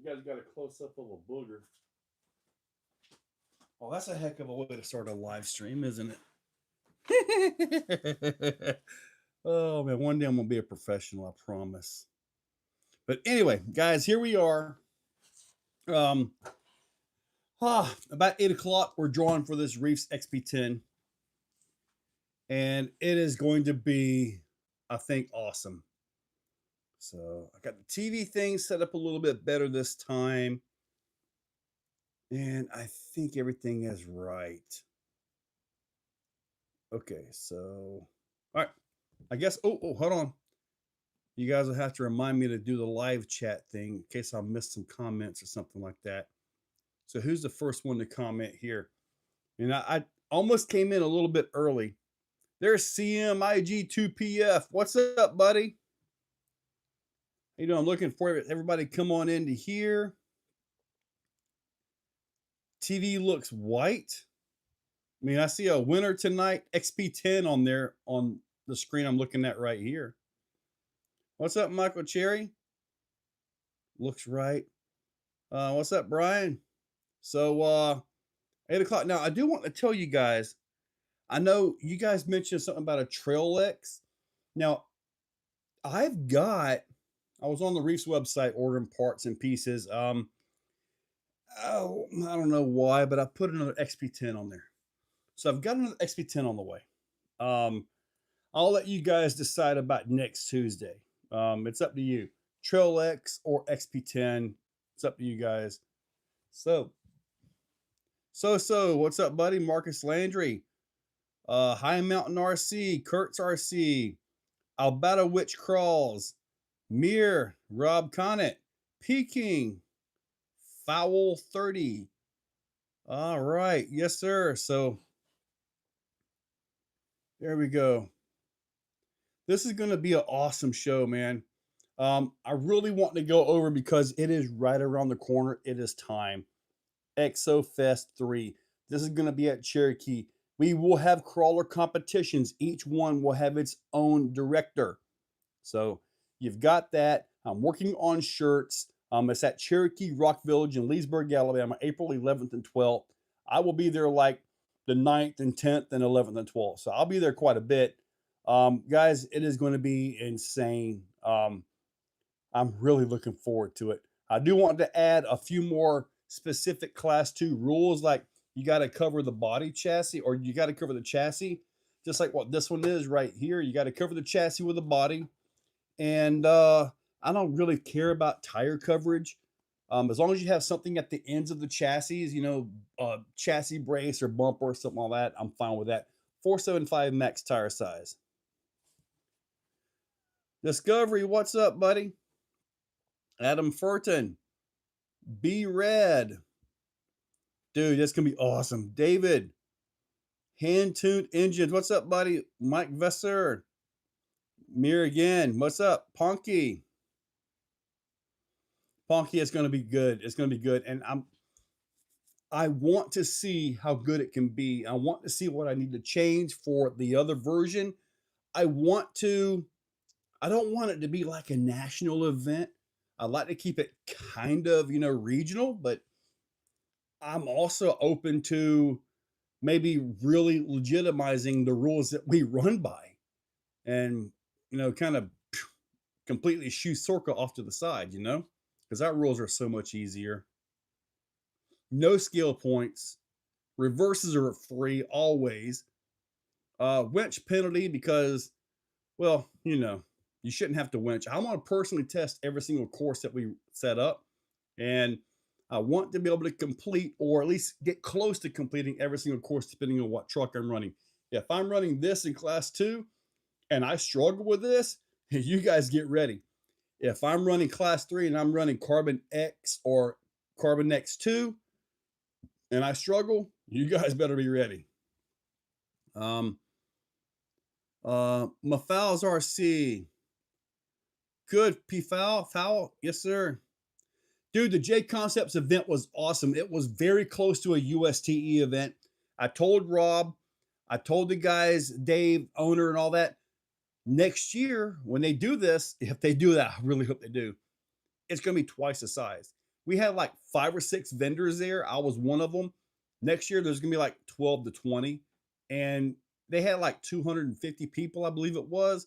guys got a close up of a booger. Oh, that's a heck of a way to start a live stream, isn't it? Oh man, one day I'm gonna be a professional, I promise. But anyway, guys, here we are. About 8 o'clock, we're drawing for this Reefs XP10, and it is going to be, I think, awesome. So I got the TV thing set up a little bit better this time, and I think everything is right. Okay, so all right, I guess. Oh, hold on. You guys will have to remind me to do the live chat thing in case I missed some comments or something like that. So who's the first one to comment here? And I almost came in a little bit early. There's CMIG2PF. What's up, buddy? You know, I'm looking for everybody come on into here. TV looks white. I mean, I see a winner tonight, XP10 on there on the screen I'm looking at right here. What's up, Michael Cherry? Looks right. What's up, Brian? So 8 o'clock. Now, I do want to tell you guys, I know you guys mentioned something about a Trail X. Now, I was on the Reefs website ordering parts and pieces. Oh, I don't know why, but I put another XP10 on there. So I've got another XP10 on the way. I'll let you guys decide about next Tuesday. It's up to you. Trail X or XP10. It's up to you guys. So, what's up, buddy? Marcus Landry. High Mountain RC, Kurtz RC, Alberta Witch Crawls, Mir, Rob Conant, Peking, Foul 30. All right, yes, sir. So there we go. This is going to be an awesome show, man. I really want to go over because it is right around the corner. It is time. Exo Fest 3. This is going to be at Cherokee. We will have crawler competitions. Each one will have its own director. So you've got that. I'm working on shirts. It's at Cherokee Rock Village in Leesburg, Alabama, April 11th and 12th. I will be there like the 9th and 10th and 11th and 12th. So I'll be there quite a bit. Guys, it is going to be insane. I'm really looking forward to it. I do want to add a few more specific Class 2 rules, like you got to cover the body chassis, or you got to cover the chassis, just like what this one is right here. You got to cover the chassis with the body. And I don't really care about tire coverage. As long as you have something at the ends of the chassis, you know, chassis brace or bumper or something like that, I'm fine with that. 475 max tire size. Discovery, what's up, buddy? Adam Furton. B Red. Dude, that's gonna be awesome. David. Hand-tuned engines. What's up, buddy? Mike Vesser. Mir again. What's up? Ponky. Ponky, it's gonna be good. It's gonna be good. And I want to see how good it can be. I want to see what I need to change for the other version. I don't want it to be like a national event. I'd like to keep it kind of, you know, regional, but I'm also open to maybe really legitimizing the rules that we run by and, you know, kind of completely shoot Sorka off to the side, you know, because our rules are so much easier. No skill points. Reverses are free always. Winch penalty because, well, you know, you shouldn't have to winch. I want to personally test every single course that we set up, and I want to be able to complete or at least get close to completing every single course depending on what truck I'm running. If I'm running this in Class 2 and I struggle with this, you guys get ready. If I'm running Class 3 and I'm running Carbon X or Carbon X2 and I struggle, you guys better be ready. Mafal's RC. Good, Foul. Yes, sir. Dude, the J Concepts event was awesome. It was very close to a USTE event. I told Rob, I told the guys, Dave, owner, and all that. Next year, when they do this, if they do that, I really hope they do, it's going to be twice the size. we had like 5 or 6 vendors there. I was one of them. Next year, there's gonna be like 12 to 20, and they had like 250 people, I believe it was.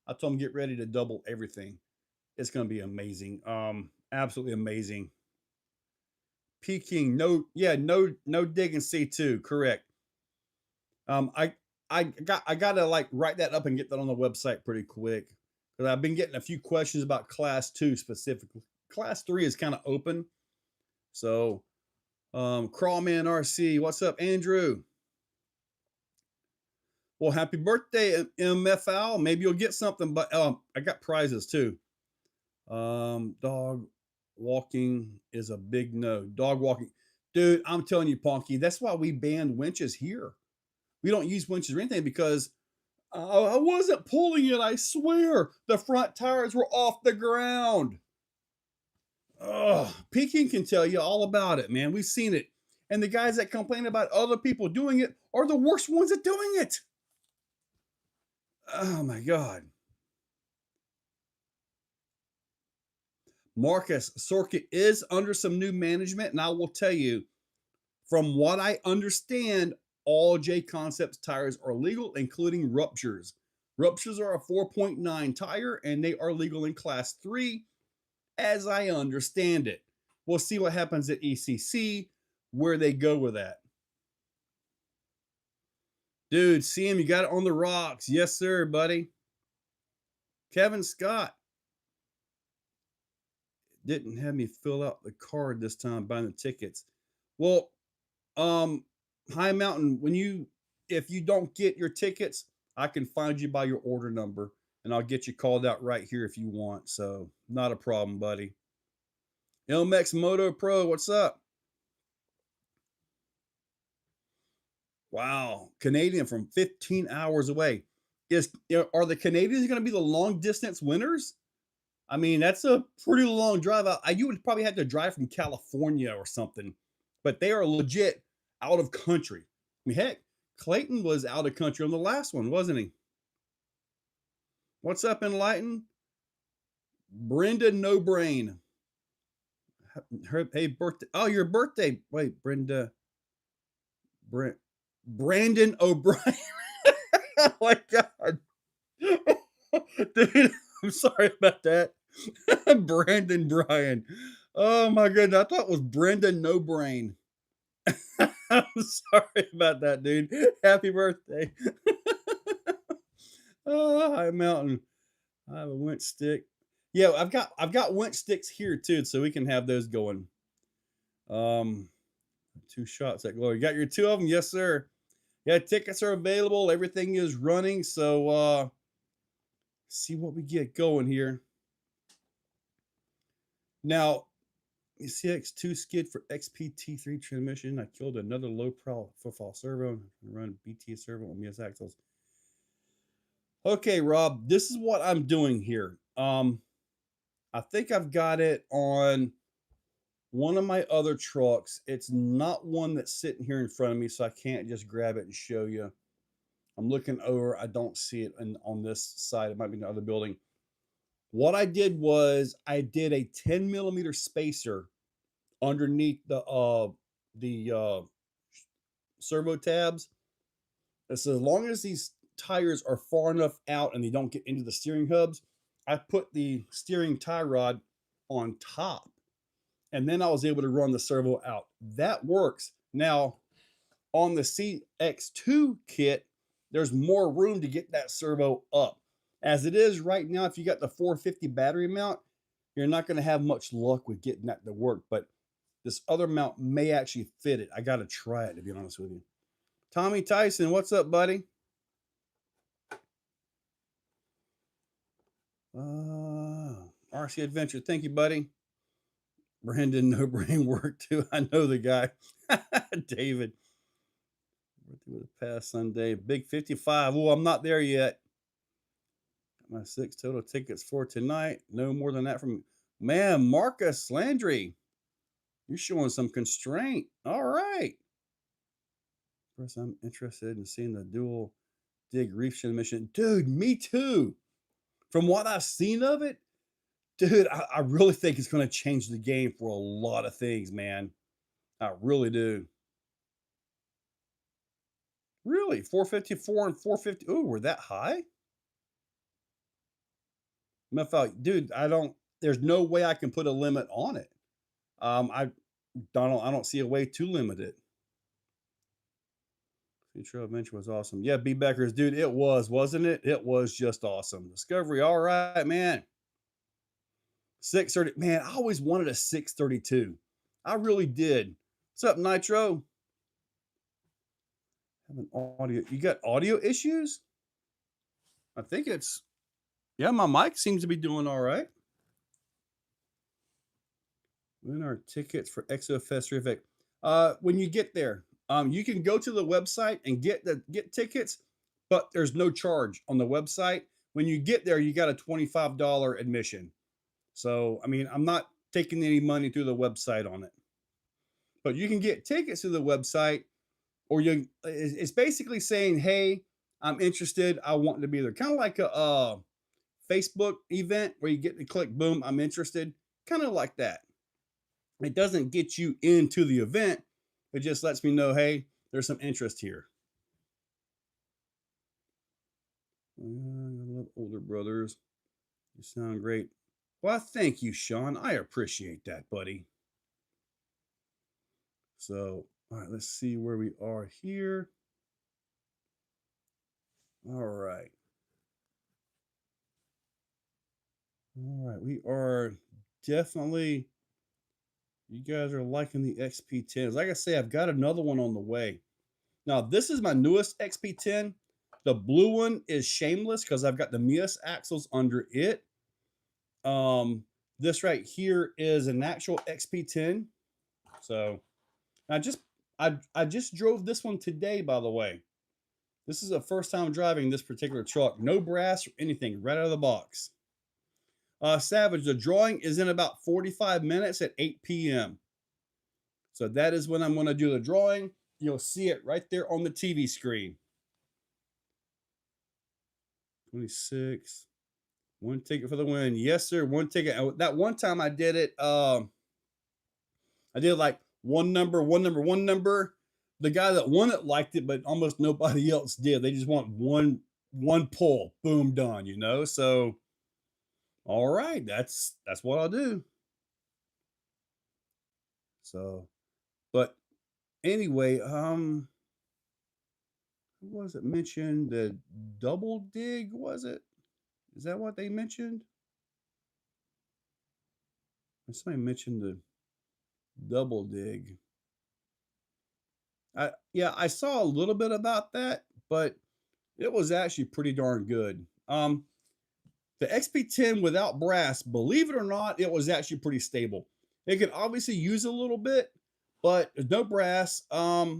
I told them get ready to double everything. It's gonna be amazing. Absolutely amazing. Peking, no, yeah, no dig and C2, correct. Um, I I gotta like write that up and get that on the website pretty quick because I've been getting a few questions about class 2 specifically. Class 3 is kind of open. So Crawlman RC, what's up, Andrew? Well, happy birthday, MFL. Maybe you'll get something, but I got prizes too. Dog walking is a big no. Dog walking, dude. I'm telling you, Ponky. That's why we banned winches here. We don't use winches or anything because I wasn't pulling it. I swear, the front tires were off the ground. Oh, Peking can tell you all about it, man. We've seen it, and the guys that complain about other people doing it are the worst ones at doing it. Oh my god. Marcus, Circuit is under some new management, and I will tell you, from what I understand, all J Concepts tires are legal, including ruptures. Ruptures are a 4.9 tire, and they are legal in Class 3, as I understand it. We'll see what happens at ECC, where they go with that. Dude, see him, you got it on the rocks. Yes, sir, buddy. Kevin Scott didn't have me fill out the card this time buying the tickets. Well, High Mountain, if you don't get your tickets, I can find you by your order number and I'll get you called out right here if you want. So not a problem, buddy. LMX Moto Pro, what's up? Wow, Canadian from 15 hours away. Are the Canadians going to be the long distance winners? I mean, that's a pretty long drive out. You would probably have to drive from California or something, but they are legit out of country. I mean, heck, Clayton was out of country on the last one, wasn't he? What's up, Enlighten? Brenda No Brain. Hey, birthday. Oh, your birthday. Wait, Brenda. Brandon O'Brien. Oh my God. Dude, I'm sorry about that. Brandon Bryan. Oh my goodness. I thought it was Brenda No Brain. I'm sorry about that, dude. Happy birthday. Oh, High Mountain. I have a winch stick. Yeah, I've got winch sticks here too, so we can have those going. 2 shots at glory. You got your 2 of them? Yes, sir. Yeah, tickets are available. Everything is running. So see what we get going here. Now, CX2 skid for XPT3 transmission. I killed another low profile servo and run BT servo on MS axles. Okay, Rob, this is what I'm doing here. I think I've got it on one of my other trucks. It's not one that's sitting here in front of me, so I can't just grab it and show you. I'm looking over. I don't see it on this side. It might be in the other building. What I did was I did a 10 millimeter spacer underneath the servo tabs. And so as long as these tires are far enough out and they don't get into the steering hubs, I put the steering tie rod on top. And then I was able to run the servo out. That works. Now, on the CX2 kit, there's more room to get that servo up. As it is right now, if you got the 450 battery mount, you're not going to have much luck with getting that to work. But this other mount may actually fit it. I got to try it, to be honest with you. Tommy Tyson, what's up, buddy? RC Adventure, thank you, buddy. Brandon No Brain work too. I know the guy. David. With a pass Sunday. Big 55. Oh, I'm not there yet. Got my 6 total tickets for tonight. No more than that from man, Marcus Landry. You're showing some constraint. All right. First, I'm interested in seeing the dual dig reef transmission. Dude, me too. From what I've seen of it, Dude, I really think it's going to change the game for a lot of things, man. I really do. Really? 454 and 450. Oh, we're that high? Dude, there's no way I can put a limit on it. I don't see a way to limit it. Future Adventure was awesome. Yeah, B Beckers, dude, it was, wasn't it? It was just awesome. Discovery, all right, man. 630. Man, I always wanted a 632. I really did. What's up, Nitro? Have an audio. You got audio issues? I think it's yeah, my mic seems to be doing all right. Win our tickets for Exo Fest. When you get there, you can go to the website and get tickets, but there's no charge on the website. When you get there, you got a $25 admission. So, I mean, I'm not taking any money through the website on it, but you can get tickets to the website, or it's basically saying, hey, I'm interested. I want to be there. Kind of like a Facebook event where you get to click, boom, I'm interested. Kind of like that. It doesn't get you into the event. It just lets me know, hey, there's some interest here. I love older brothers. You sound great. Well, thank you, Sean. I appreciate that, buddy. So, all right, let's see where we are here. All right. All right, we are definitely, you guys are liking the XP10s. Like I say, I've got another one on the way. Now, this is my newest XP10. The blue one is shameless because I've got the Mias axles under it. This right here is an actual XP10. So I just drove this one today, by the way. This is the first time driving this particular truck. No brass or anything, right out of the box. Savage, the drawing is in about 45 minutes at 8 p.m. So that is when I'm going to do the drawing. You'll see it right there on the TV screen. 26. One ticket for the win. Yes, sir. One ticket. That one time I did it. I did like one number. The guy that won it liked it, but almost nobody else did. They just want one pull. Boom, done, you know? So all right, that's what I'll do. So, but anyway, who was it mentioned? The double dig, was it? Is that what they mentioned? Somebody mentioned the double dig. Yeah, I saw a little bit about that, but it was actually pretty darn good. The XP10 without brass, believe it or not, it was actually pretty stable. It could obviously use a little bit, but there's no brass. I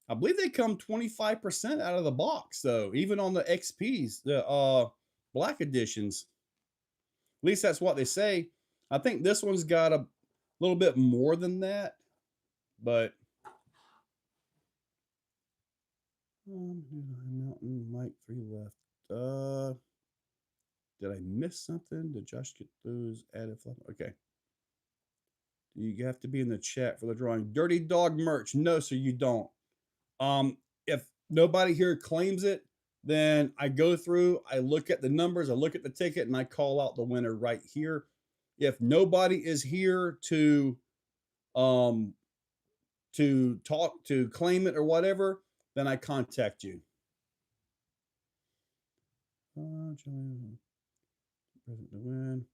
believe they come 25% out of the box, though, even on the XPs, the black editions. At least that's what they say. I think this one's got a little bit more than that, but Mountain Mike 3 left. Did I miss something? Did Josh get those added? Okay. You have to be in the chat for the drawing. Dirty Dog merch. No, sir, you don't. If nobody here claims it, then I go through, I look at the numbers, I look at the ticket, and I call out the winner right here. If nobody is here to talk, to claim it or whatever, then I contact you. Present to win.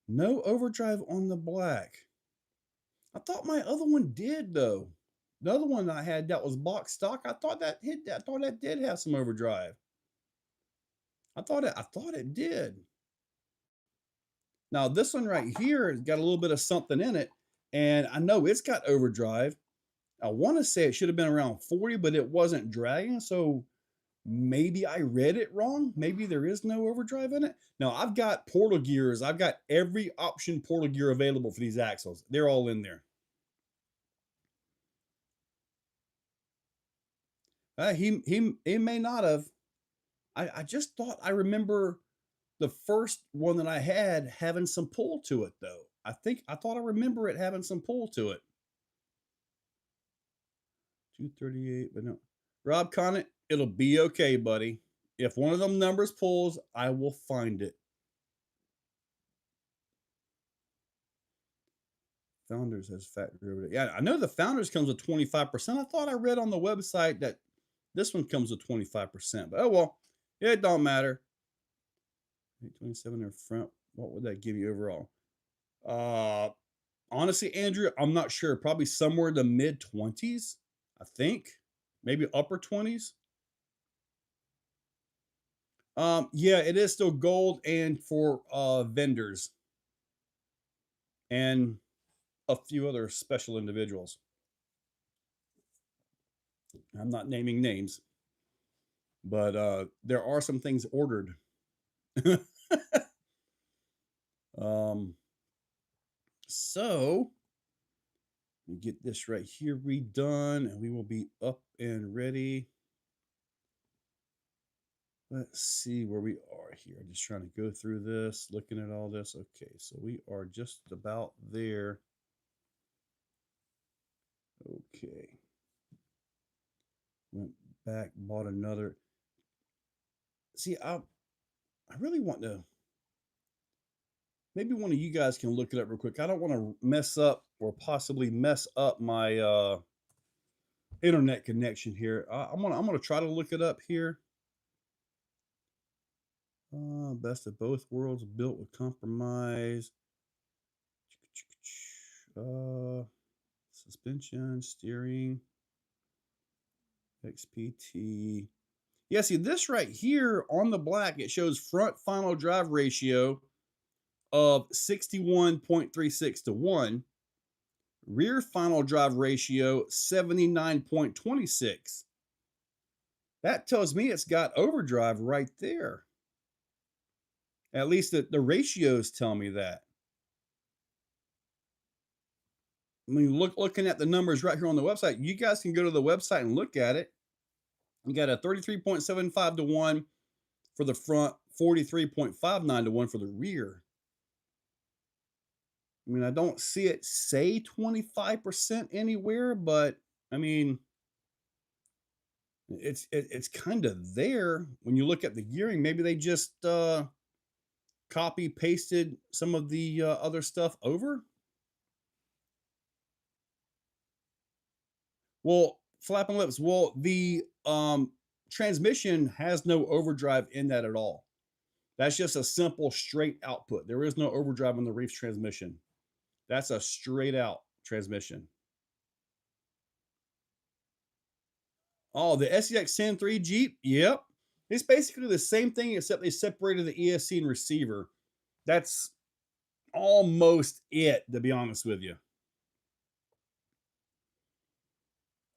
No overdrive on the black. I thought my other one did, though. The other one I had that was box stock, I thought that did have some overdrive. I thought it did. Now this one right here has got a little bit of something in it, and I know it's got overdrive. I want to say it should have been around 40, but it wasn't dragging, so maybe I read it wrong. Maybe there is no overdrive in it. Now I've got portal gears. I've got every option portal gear available for these axles. They're all in there. He may not have. I just thought I remember the first one that I had having some pull to it, though. I thought I remember it having some pull to it. 238, but no. Rob Conant, it'll be okay, buddy. If one of them numbers pulls, I will find it. Founders has factory over there. Yeah, I know the Founders comes with 25%. I thought I read on the website that this one comes with 25%, but oh well, it don't matter. 827 in front. What would that give you overall? Honestly, Andrew, I'm not sure. Probably somewhere in the mid 20s, I think. Maybe upper 20s. Yeah, it is still gold and for vendors and a few other special individuals. I'm not naming names, but there are some things ordered. So we get this right here redone, and we will be up and ready. Let's see where we are here. I'm just trying to go through this, looking at all this. Okay, so we are just about there. Okay. Went back, bought another. See, I really want to. Maybe one of you guys can look it up real quick. I don't want to mess up or possibly mess up my internet connection here. I'm gonna try to look it up here. Best of both worlds, built with compromise. Suspension, steering, XPT. Yeah, see this right here on the black, it shows front final drive ratio of 61.36 to 1. Rear final drive ratio 79.26. That tells me it's got overdrive right there. At least the ratios tell me that. I mean, looking at the numbers right here on the website, you guys can go to the website and look at it. You got a 33.75 to 1 for the front, 43.59 to 1 for the rear. I mean, I don't see it say 25% anywhere, but I mean, it's kind of there when you look at the gearing. Maybe they just copy pasted some of the other stuff over. Well, flapping lips. Well, the transmission has no overdrive in that at all. That's just a simple straight output. There is no overdrive on the Reef's transmission. That's a straight out transmission. Oh, the SEX103 Jeep? Yep. It's basically the same thing except they separated the ESC and receiver. That's almost it, to be honest with you.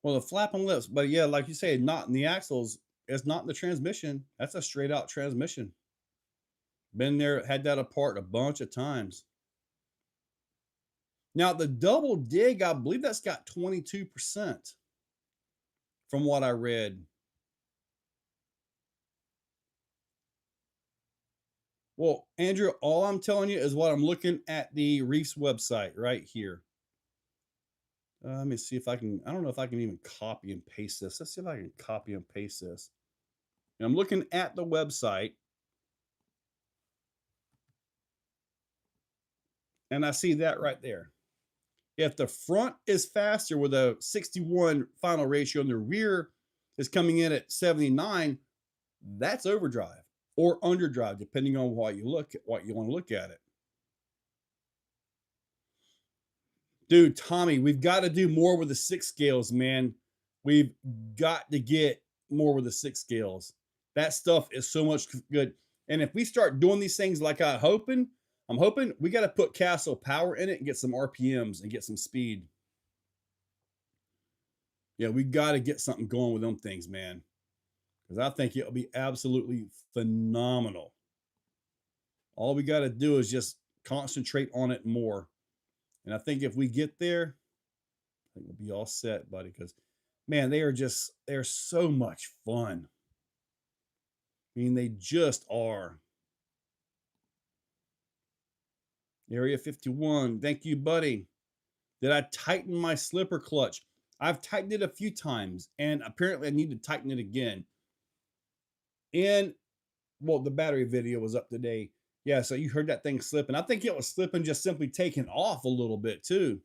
Well, the flapping lips, but yeah, like you say, not in the axles. It's not in the transmission. That's a straight out transmission. Been there, had that apart a bunch of times. Now, the double dig, I believe that's got 22% from what I read. Well, Andrew, all I'm telling you is what I'm looking at the Reef's website right here. Let me see if I can. I don't know if I can even copy and paste this. Let's see if I can copy and paste this. And I'm looking at the website. And I see that right there. If the front is faster with a 61 final ratio and the rear is coming in at 79, that's overdrive or underdrive, depending on what you want to look at it. Dude, Tommy, we've got to do more with the 6 scales, man. We've got to get more with the 6 scales. That stuff is so much good. And if we start doing these things like I'm hoping we got to put Castle Power in it and get some RPMs and get some speed. Yeah, we got to get something going with them things, man. Because I think it'll be absolutely phenomenal. All we got to do is just concentrate on it more. And I think if we get there, I think we'll be all set, buddy. Because, man, they're so much fun. I mean, they just are. Area 51. Thank you, buddy. Did I tighten my slipper clutch? I've tightened it a few times, and apparently I need to tighten it again. And well, the battery video was up today. Yeah, so you heard that thing slipping. I think it was slipping, just simply taking off a little bit too.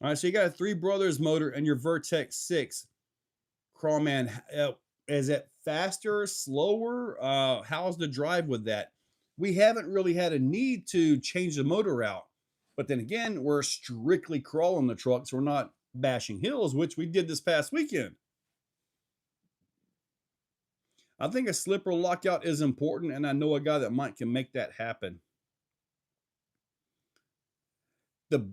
All right, so you got a Three Brothers motor and your Vertex 6. Crawman, is it faster, slower? How's the drive with that? We haven't really had a need to change the motor out. But then again, we're strictly crawling the trucks. We're not bashing hills, which we did this past weekend. I think a slipper lockout is important, and I know a guy that might can make that happen. The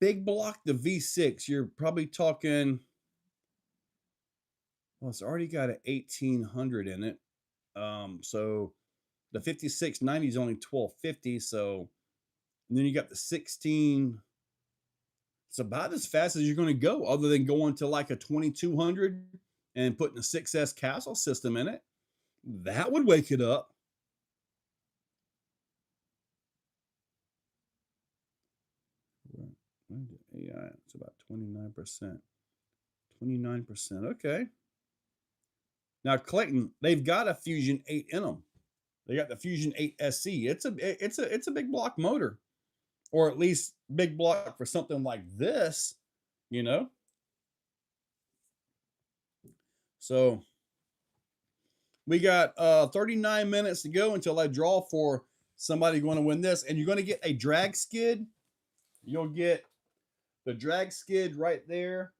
big block, the V6, you're probably talking, well, it's already got an 1800 in it. So the 5690 is only 1250. So, and then you got the 16. It's about as fast as you're going to go, other than going to like a 2200 and putting a 6S Castle system in it. That would wake it up. AI, it's about 29%. 29%. Okay. Now, Clayton, they've got a Fusion 8 in them. They got the Fusion 8 SC. It's a big block motor, or at least big block for something like this, you know. So we got 39 minutes to go until I draw for somebody going to win this, and you're going to get a drag skid. You'll get the drag skid right there.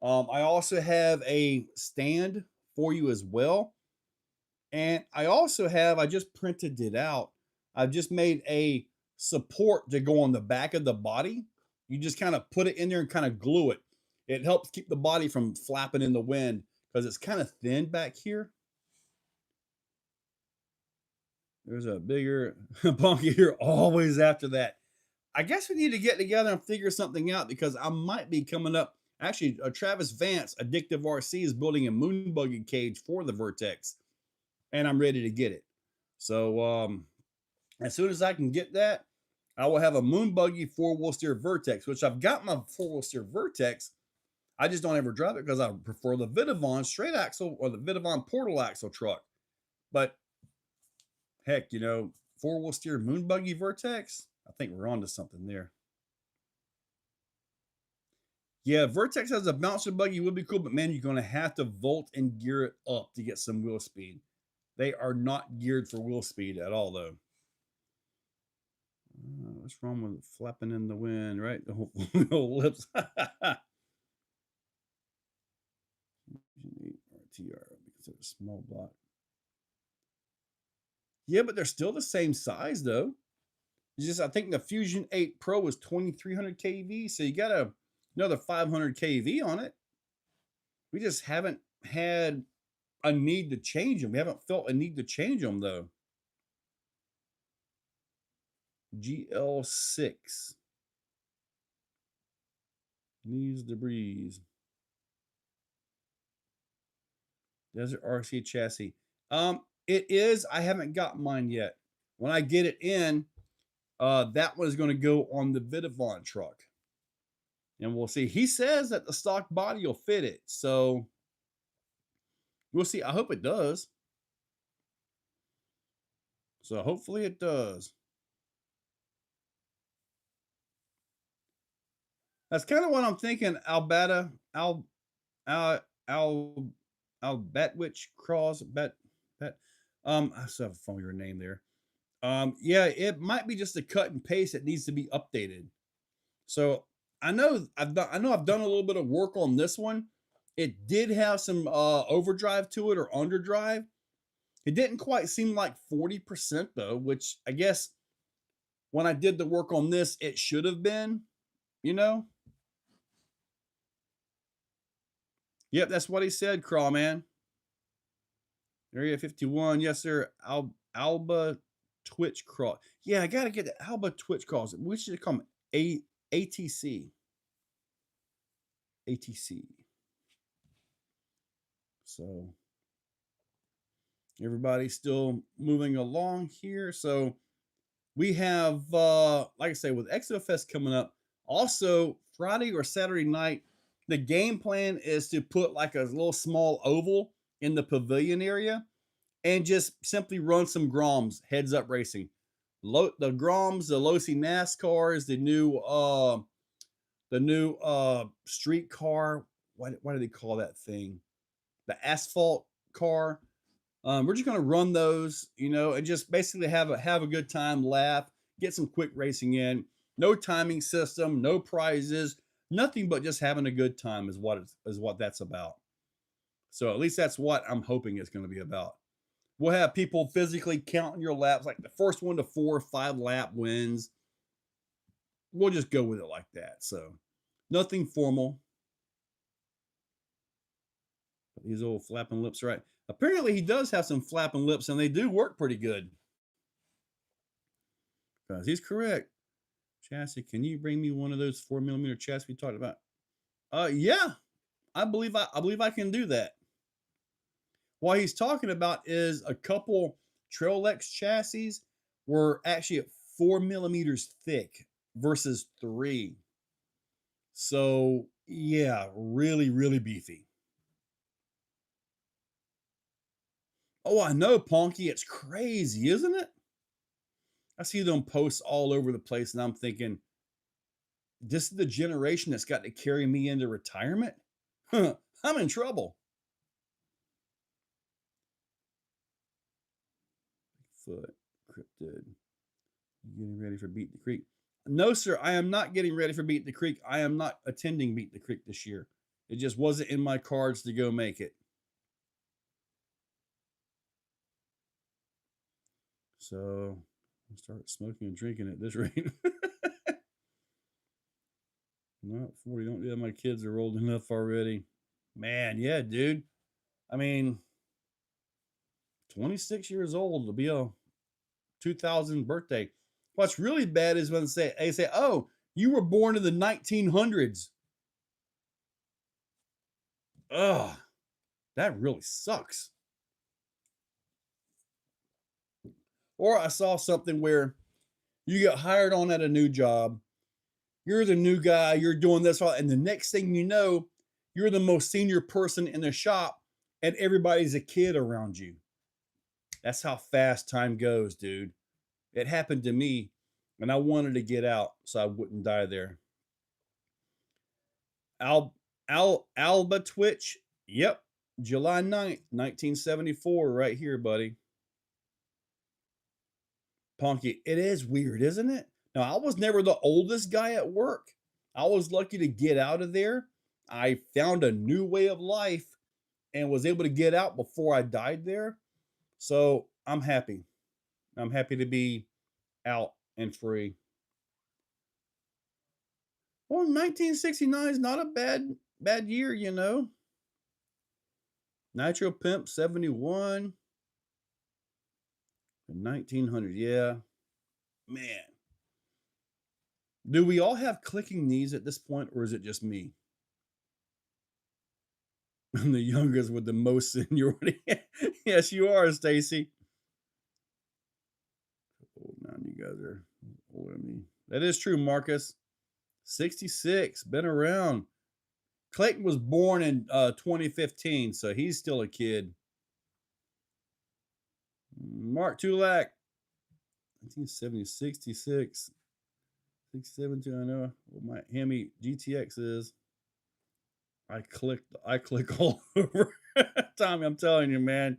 I also have a stand for you as well. And I also have, I just printed it out. I've just made a support to go on the back of the body. You just kind of put it in there and kind of glue it. It helps keep the body from flapping in the wind because it's kind of thin back here. There's a bigger bunky here always after that. I guess we need to get together and figure something out because I might be coming up. Actually, Travis Vance, Addictive RC, is building a moon buggy cage for the Vertex, and I'm ready to get it. So as soon as I can get that, I will have a moon buggy 4-wheel steer Vertex, which I've got my 4-wheel steer Vertex. I just don't ever drive it because I prefer the Vidavon straight axle or the Vidavon portal axle truck. But heck, you know, 4-wheel steer moon buggy Vertex, I think we're on to something there. Yeah, Vertex has a bouncer buggy, would be cool, but man, you're going to have to volt and gear it up to get some wheel speed. They are not geared for wheel speed at all, though. What's wrong with flapping in the wind, right? The whole lips. RTR, because it's a small block. Yeah, but they're still the same size, though. It's just, I think the Fusion 8 Pro is 2300 kV, so you got another 500 kV on it. We just haven't had a need to change them. We haven't felt a need to change them, though. GL6 needs the breeze. Desert RC chassis. It is. I haven't got mine yet. When I get it in, that one is going to go on the Vidavon truck, and we'll see. He says that the stock body will fit it, so we'll see. I hope it does. So hopefully it does. That's kind of what I'm thinking. Albatwitch Cross Bet. I still have a familiar name there. Yeah, it might be just a cut and paste that needs to be updated. So I know I've done a little bit of work on this one. It did have some overdrive to it or underdrive. It didn't quite seem like 40% though, which I guess when I did the work on this, it should have been, you know. Yep, that's what he said, Crawman. Area 51, yes, sir. Alba Twitch Crawl. Yeah, I gotta get the Alba Twitch Crawls. We should call them ATC. ATC. So everybody's still moving along here. So We have, like I say, with Exo Fest coming up, also Friday or Saturday night, the game plan is to put like a little small oval in the pavilion area and just simply run some Groms heads up racing. The Groms, the Losi NASCARs, the new street car. What do they call that thing? The asphalt car. We're just gonna run those, you know, and just basically have a good time, laugh, get some quick racing in. No timing system, no prizes, nothing but just having a good time is what that's about. So at least that's what I'm hoping it's going to be about. We'll have people physically counting your laps, like the first one to 4 or 5 lap wins. We'll just go with it like that. So nothing formal. These old flapping lips, right? Apparently, he does have some flapping lips, and they do work pretty good. Because he's correct. Chassis, can you bring me one of those 4mm chassis we talked about? Yeah, I believe I can do that. What he's talking about is a couple Trail-X chassis were actually at 4mm thick versus 3. So yeah, really, really beefy. Oh, I know, Ponky. It's crazy, isn't it? I see them posts all over the place, and I'm thinking, this is the generation that's got to carry me into retirement? I'm in trouble. Foot, cryptid. Getting ready for Beat the Creek. No, sir, I am not getting ready for Beat the Creek. I am not attending Beat the Creek this year. It just wasn't in my cards to go make it. So I'll start smoking and drinking at this rate. Not 40. Don't do that. My kids are old enough already. Man, yeah, dude. I mean, 26 years old to be a 2000 birthday. What's really bad is when they say, oh, you were born in the 1900s. Ugh, that really sucks. Or I saw something where you get hired on at a new job. You're the new guy. You're doing this, and the next thing you know, you're the most senior person in the shop, and everybody's a kid around you. That's how fast time goes, dude. It happened to me, and I wanted to get out so I wouldn't die there. Alba Twitch. Yep. July 9th, 1974, right here, buddy. Punky, it is weird, isn't it? Now, I was never the oldest guy at work. I was lucky to get out of there. I found a new way of life and was able to get out before I died there. So I'm happy. I'm happy to be out and free. Well, 1969 is not a bad year, you know. Nitro Pimp 71. 1900, yeah. Man. Do we all have clicking knees at this point, or is it just me? I'm the youngest with the most seniority. Yes, you are, Stacy. Oh, now you guys are older than me. That is true, Marcus. 66, been around. Clayton was born in 2015, so he's still a kid. Mark Tulak, 1970, 66. 67 too, I know what my Hemi GTX is. I click all over. Tommy, I'm telling you, man.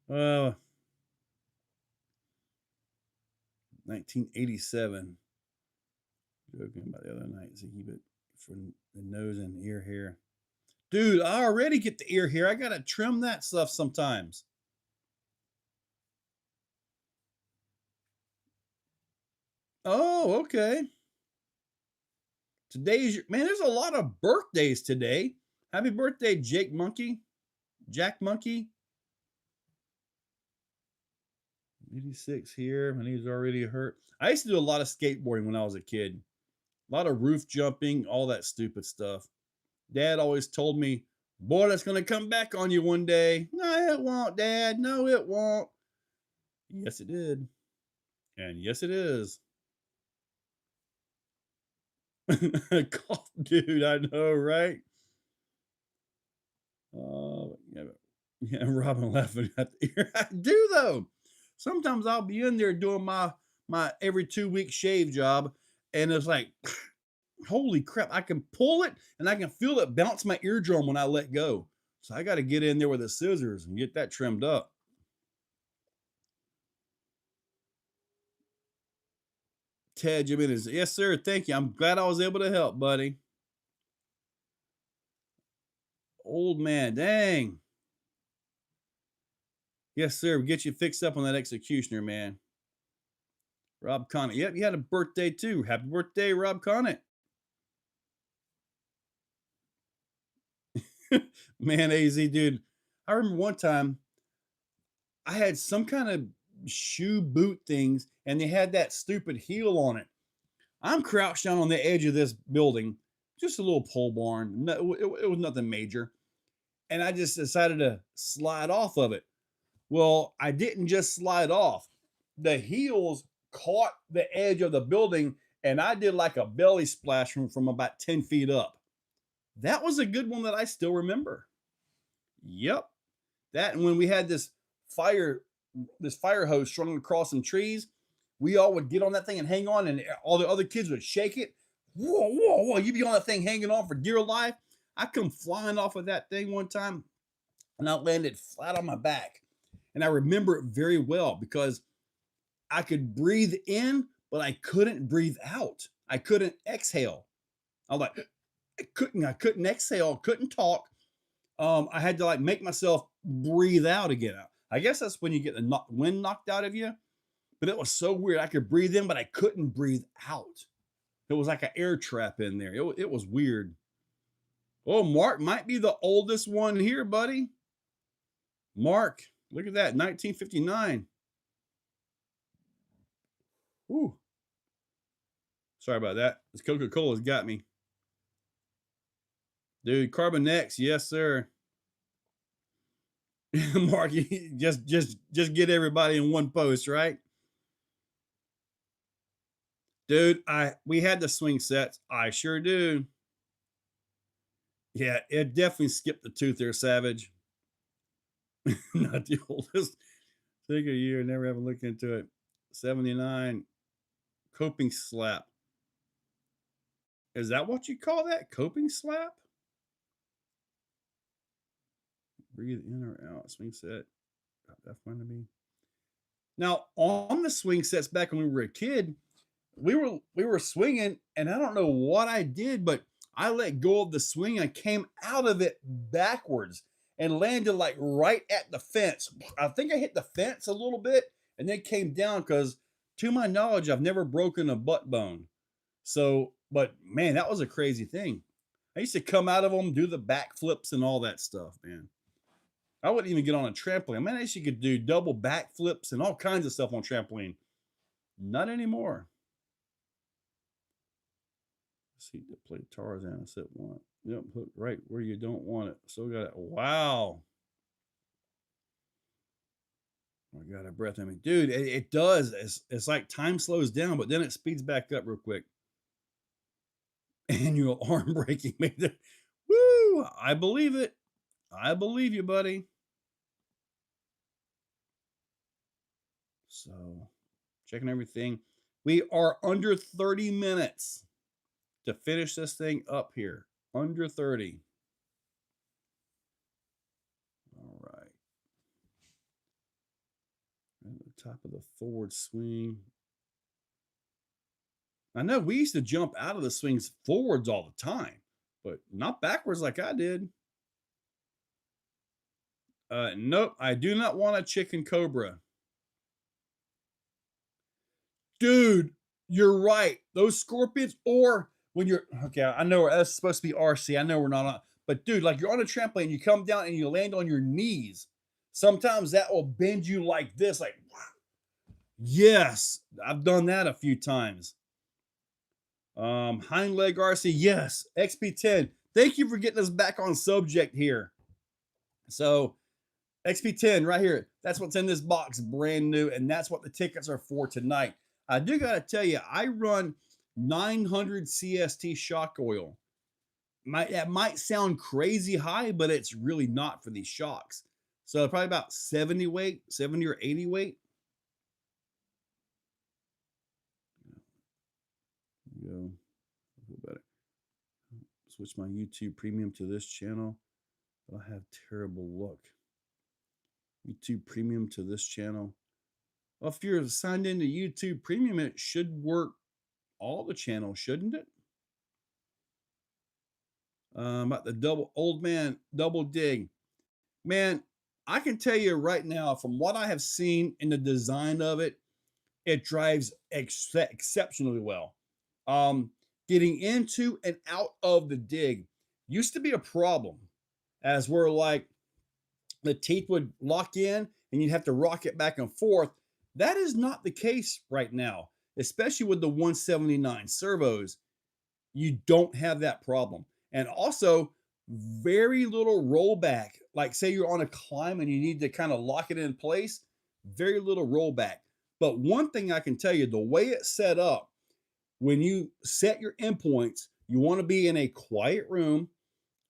1987. Joking about the other night, so keep it for the nose and ear hair. Dude, I already get the ear hair. I gotta trim that stuff sometimes. Oh, okay. Today's your, man, there's a lot of birthdays today. Happy birthday, Jake Monkey. Jack Monkey. 86 here. My knee's already hurt. I used to do a lot of skateboarding when I was a kid. A lot of roof jumping, all that stupid stuff. Dad always told me, boy, that's going to come back on you one day. No, it won't, Dad. No, it won't. Yes, it did. And yes, it is. Cough, dude, I know, right? Yeah, yeah, Robin laughing at the ear. I do though. Sometimes I'll be in there doing my every 2 week shave job, and it's like, holy crap! I can pull it, and I can feel it bounce my eardrum when I let go. So I got to get in there with the scissors and get that trimmed up. Ted Jimenez, yes, sir. Thank you. I'm glad I was able to help, buddy. Old man, dang. Yes, sir. Get you fixed up on that executioner, man. Rob Conant. Yep, you had a birthday too. Happy birthday, Rob Conant. Man, AZ, dude. I remember one time I had some kind of shoe boot things, and they had that stupid heel on it. I'm crouched down on the edge of this building, just a little pole barn. No, it was nothing major. And I just decided to slide off of it. Well, I didn't just slide off. The heels caught the edge of the building, and I did like a belly splash from about 10 feet up. That was a good one that I still remember. Yep. That, and when we had fire this fire hose strung across some trees, we all would get on that thing and hang on, and all the other kids would shake it. Whoa, whoa, whoa. You'd be on that thing hanging on for dear life. I come flying off of that thing one time, and I landed flat on my back. And I remember it very well because I could breathe in, but I couldn't breathe out. I couldn't exhale. I was like, I couldn't exhale, couldn't talk. I had to like make myself breathe out again. I guess that's when you get the wind knocked out of you. But it was so weird. I could breathe in, but I couldn't breathe out. It was like an air trap in there. It was weird. Oh, Mark might be the oldest one here, buddy. Mark, look at that, 1959. Ooh. Sorry about that. This Coca-Cola's got me. Dude, Carbon X, yes, sir. Mark, just get everybody in one post, right? Dude, we had the swing sets. I sure do. Yeah, it definitely skipped the tooth there, Savage. Not the oldest. Take a year, never have a look into it. 79. Coping slap. Is that what you call that? Coping slap? Breathe in or out. Swing set. That's fun to me. Now, on the swing sets back when we were a kid, we were swinging, and I don't know what I did, but I let go of the swing. I came out of it backwards and landed like right at the fence. I think I hit the fence a little bit and then came down because, to my knowledge, I've never broken a butt bone. So, but man, that was a crazy thing. I used to come out of them, do the backflips and all that stuff, man. I wouldn't even get on a trampoline. Man, I used to do double backflips and all kinds of stuff on trampoline. Not anymore. See to play Tarzan. I said one. Yep, hook right where you don't want it. So got it. Wow. I got a breath in me. Dude, it does. It's like time slows down, but then it speeds back up real quick. Annual arm breaking. Woo! I believe it. I believe you, buddy. So, checking everything. We are under 30 minutes to finish this thing up here. Under 30. All right. At the top of the forward swing. I know we used to jump out of the swings forwards all the time, but not backwards like I did. Nope, I do not want a chicken cobra. Dude, you're right. Those scorpions, or when you're, okay, I know that's supposed to be RC. I know we're not on, but dude, like you're on a trampoline, you come down and you land on your knees. Sometimes that will bend you like this, like, wow. Yes, I've done that a few times. Hind leg RC, yes. XP10. Thank you for getting us back on subject here. So, XP10 right here. That's what's in this box, brand new, and that's what the tickets are for tonight. I do got to tell you, I run 900 CST shock oil. That might sound crazy high, but it's really not for these shocks. So probably about 70 weight, 70 or 80 weight. There we go. Better. Switch my YouTube Premium to this channel. I have terrible luck. YouTube Premium to this channel. Well, if you're signed into YouTube Premium, it should work all the channels, shouldn't it? About the old man double dig. Man, I can tell you right now, from what I have seen in the design of it, it drives exceptionally well. Getting into and out of the dig used to be a problem, as we're like the teeth would lock in and you'd have to rock it back and forth. That is not the case right now, especially with the 179 servos. You don't have that problem. And also, very little rollback. Like, say you're on a climb and you need to kind of lock it in place, very little rollback. But one thing I can tell you, the way it's set up, when you set your endpoints, you want to be in a quiet room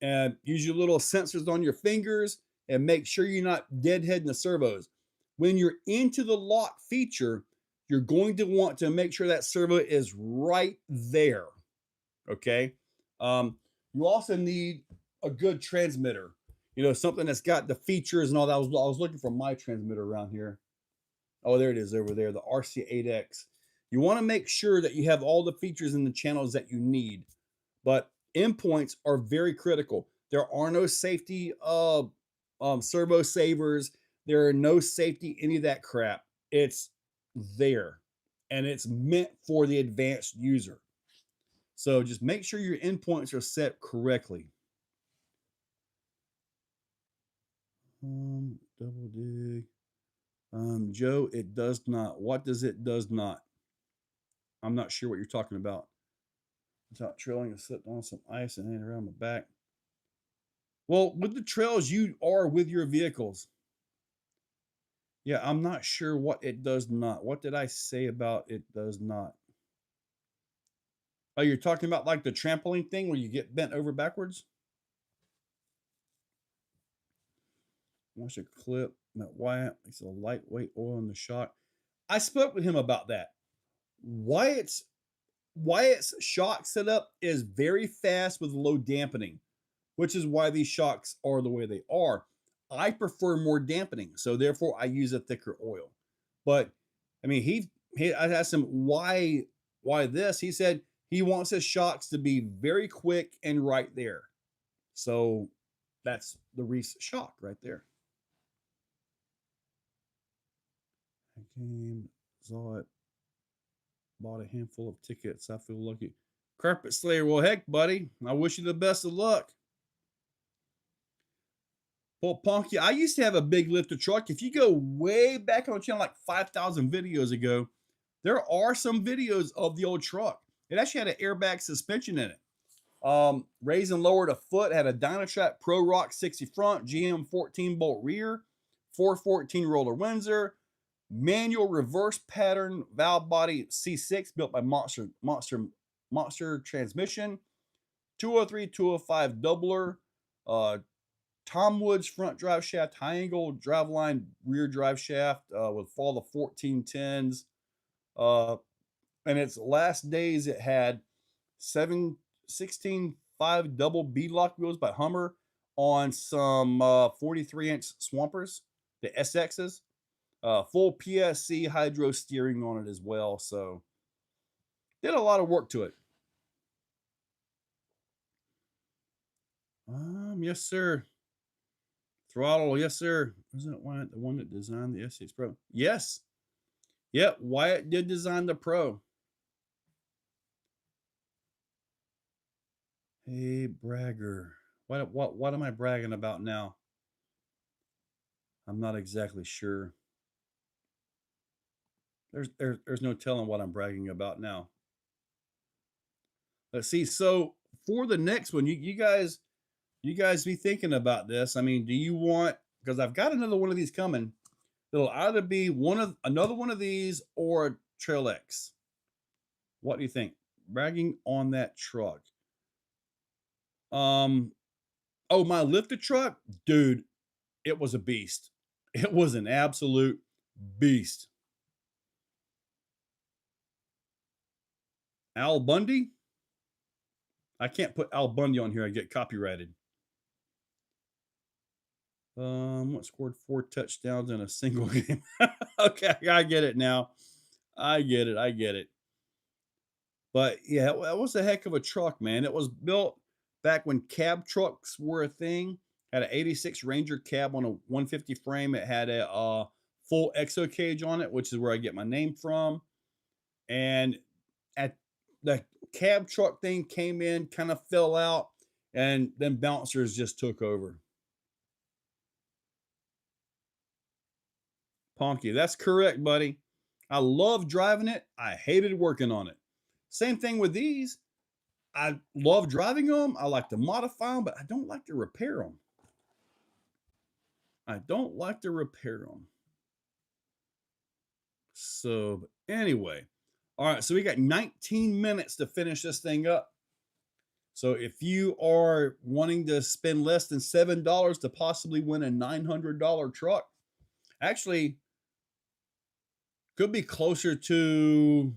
and use your little sensors on your fingers and make sure you're not deadheading the servos. When you're into the lock feature, you're going to want to make sure that servo is right there. Okay. You also need a good transmitter, something that's got the features and all that. I was looking for my transmitter around here. Oh, there it is over there, the RC8X. You want to make sure that you have all the features in the channels that you need, but endpoints are very critical. There are no safety servo savers. There are no safety, any of that crap. It's there, and it's meant for the advanced user. So just make sure your endpoints are set correctly. Double dig. Joe, it does not. What does it does not? I'm not sure what you're talking about. Without trailing and slipped on some ice and hanging around my back. Well, with the trails, you are with your vehicles. Yeah, I'm not sure what it does not. What did I say about it does not? Oh, you're talking about like the trampoline thing where you get bent over backwards? Watch a clip. That Wyatt makes a lightweight oil in the shock. I spoke with him about that. Wyatt's shock setup is very fast with low dampening, which is why these shocks are the way they are. I prefer more dampening, so therefore I use a thicker oil. But I mean, I asked him why this. He said he wants his shocks to be very quick and right there. So that's the Reese shock right there. I came, saw it, bought a handful of tickets. I feel lucky. Carpet Slayer, well, heck, buddy, I wish you the best of luck. Well, Punky, I used to have a big lifter truck. If you go way back on the channel, like 5,000 videos ago, there are some videos of the old truck. It actually had an airbag suspension in it. Raised and lowered a foot, had a Dynatrack Pro Rock 60 front, GM 14 bolt rear, 414 roller Windsor, manual reverse pattern valve body C6 built by Monster transmission, 203 205 doubler, Tom Woods front drive shaft, high angle drive line rear drive shaft with all the 1410s. And its last days it had 16.5 double beadlock wheels by Hummer on some 43-inch Swampers, the SXs. Full PSC hydro steering on it as well. So did a lot of work to it. Yes, sir. Throttle, yes, sir. Wasn't it Wyatt, the one that designed the S6 Pro? Yes. Yep, Wyatt did design the Pro. Hey, bragger. What am I bragging about now? I'm not exactly sure. There's no telling what I'm bragging about now. Let's see. So for the next one, you guys be thinking about this. I mean, do you want, because I've got another one of these coming. It'll either be another one of these or Trail X. What do you think? Bragging on that truck. Oh, my lifted truck, dude, it was a beast. It was an absolute beast. Al Bundy? I can't put Al Bundy on here. I get copyrighted. What scored 4 touchdowns in a single game? Okay, I get it now. I get it. I get it. But yeah, that was a heck of a truck, man. It was built back when cab trucks were a thing. Had an 86 Ranger cab on a 150 frame. It had a full Exocage on it, which is where I get my name from. And at the cab truck thing came in, kind of fell out, and then bouncers just took over. Ponky, that's correct, buddy. I love driving it. I hated working on it. Same thing with these. I love driving them. I like to modify them, but I don't like to repair them. I don't like to repair them. So, anyway. All right, so we got 19 minutes to finish this thing up. So if you are wanting to spend less than $7 to possibly win a $900 truck, actually could be closer to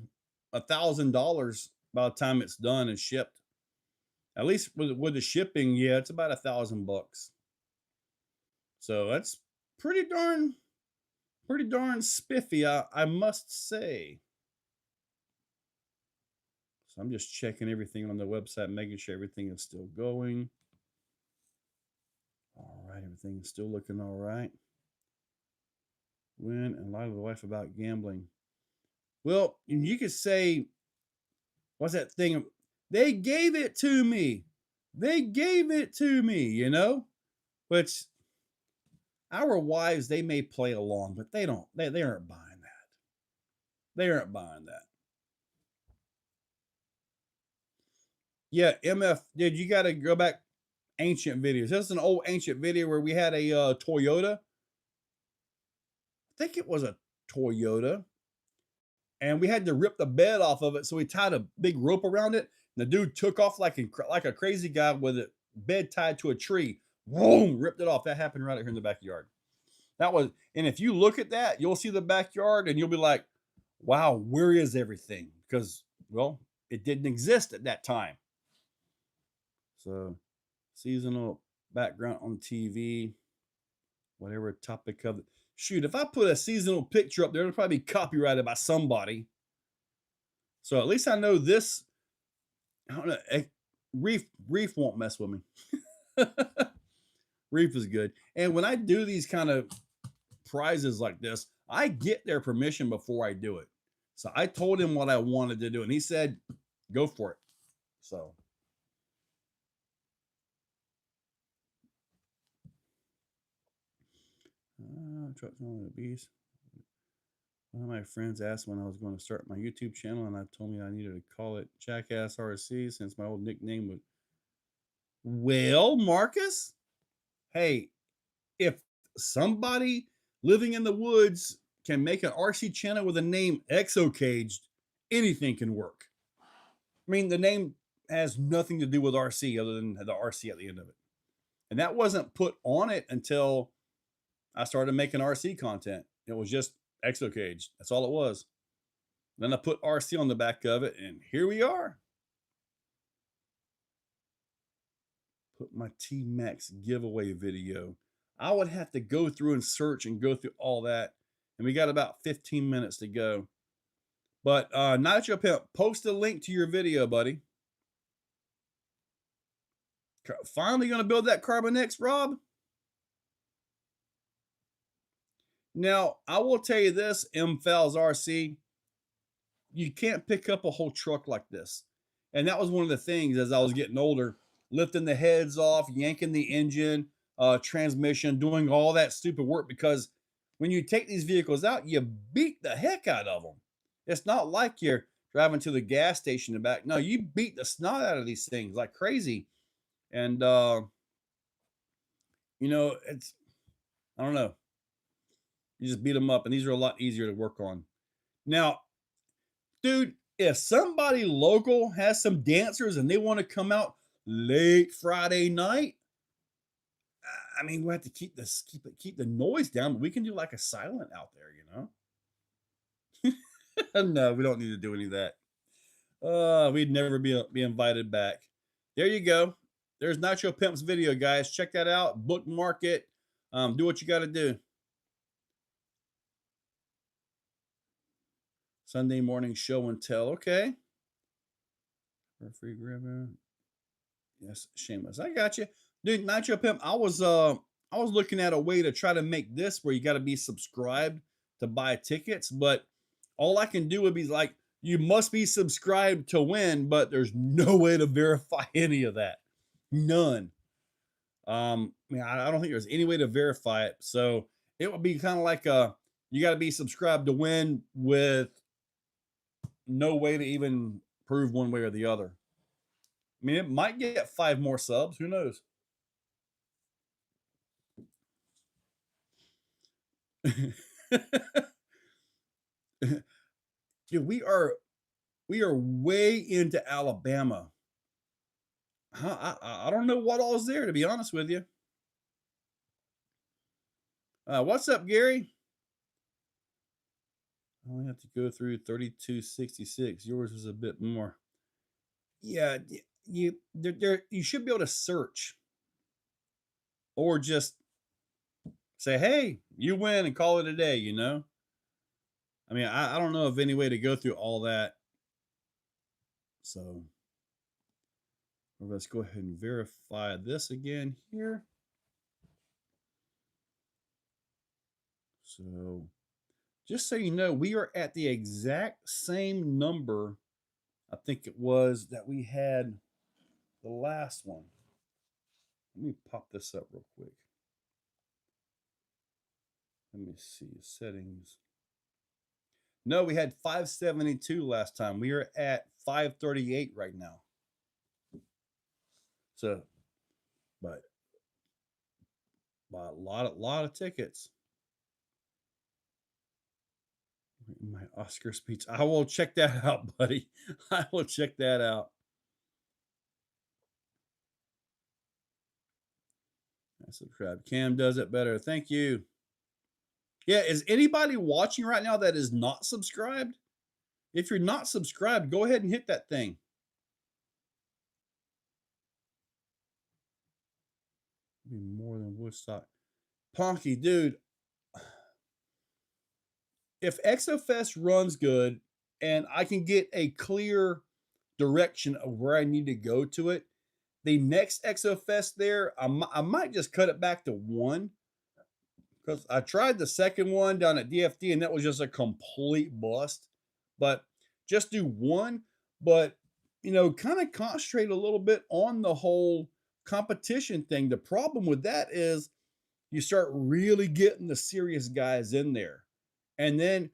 $1,000 by the time it's done and shipped. At least with the shipping, yeah, it's about $1,000. So that's pretty darn spiffy, I must say. So I'm just checking everything on the website, making sure everything is still going. All right, everything's still looking all right. When and lie to the wife about gambling. Well, you could say, what's that thing? They gave it to me. They gave it to me, you know? Which our wives, they may play along, but they don't, they aren't buying that. They aren't buying that. Yeah, MF, dude, you got to go back ancient videos. This is an old ancient video where we had a Toyota. I think it was a Toyota. And we had to rip the bed off of it. So we tied a big rope around it. And the dude took off like a crazy guy with a bed tied to a tree. Boom, ripped it off. That happened right here in the backyard. That was, and if you look at that, you'll see the backyard and you'll be like, wow, where is everything? Because, well, it didn't exist at that time. So, seasonal background on TV, whatever topic of it. Shoot, if I put a seasonal picture up there, it'll probably be copyrighted by somebody. So at least I know this. I don't know. Reef won't mess with me. Reef is good. And when I do these kind of prizes like this, I get their permission before I do it. So I told him what I wanted to do, and he said, go for it. So. Trucks on the beast. One of my friends asked when I was going to start my YouTube channel, and I told me I needed to call it Jackass RC since my old nickname would. Well, Marcus, hey, if somebody living in the woods can make an RC channel with a name Exocaged, anything can work. I mean, the name has nothing to do with RC other than the RC at the end of it. And that wasn't put on it until I started making RC content. It was just Exocaged. That's all it was. Then I put RC on the back of it, and here we are. Put my T-Max giveaway video. I would have to go through and search and go through all that. And we got about 15 minutes to go. But Nitro Pimp, post a link to your video, buddy. Finally going to build that Carbon X, Rob? Now, I will tell you this, M-Fowls RC, you can't pick up a whole truck like this. And that was one of the things as I was getting older, lifting the heads off, yanking the engine, transmission, doing all that stupid work, because when you take these vehicles out, you beat the heck out of them. It's not like you're driving to the gas station and back. No, you beat the snot out of these things like crazy. And, you know, it's, I don't know. You just beat them up, and these are a lot easier to work on. Now, Dude, if somebody local has some dancers and they want to come out late Friday night, I mean, we have to keep the noise down, but we can do like a silent out there, you know? No, we don't need to do any of that. We'd never be invited back. There you go. There's Nacho Pimp's video, guys. Check that out. Bookmark it. Do what you got to do. Sunday morning show and tell. Okay. Free grabber. Yes, shameless. I got you, dude. Nitro Pimp. I was looking at a way to try to make this where you got to be subscribed to buy tickets, but all I can do would be like, you must be subscribed to win, but there's no way to verify any of that. None. I mean, I don't think there's any way to verify it. So it would be kind of like you got to be subscribed to win with no way to even prove one way or the other. I mean, it might get 5 more subs. Who knows? Dude, we are way into Alabama. I don't know what all is there, to be honest with you. What's up, Gary? I only have to go through 3266. Yours is a bit more. Yeah, you should be able to search or just say, hey, you win and call it a day, you know? I mean, I don't know of any way to go through all that. So let's go ahead and verify this again here. So just so you know, we are at the exact same number, I think it was, that we had the last one. Let me pop this up real quick. Let me see settings. No, we had 572 last time. We are at 538 right now. So, but a lot of tickets. My Oscar speech. I will check that out, buddy. I will check that out. I subscribe. Cam does it better. Thank you. Yeah, is anybody watching right now that is not subscribed? If you're not subscribed, go ahead and hit that thing. Be more than Woodstock. Ponky, dude. If Exo Fest runs good and I can get a clear direction of where I need to go to it, the next Exo Fest there, I might just cut it back to 1 because I tried the second one down at DFD and that was just a complete bust. But just do 1, but you know, kind of concentrate a little bit on the whole competition thing. The problem with that is you start really getting the serious guys in there. And then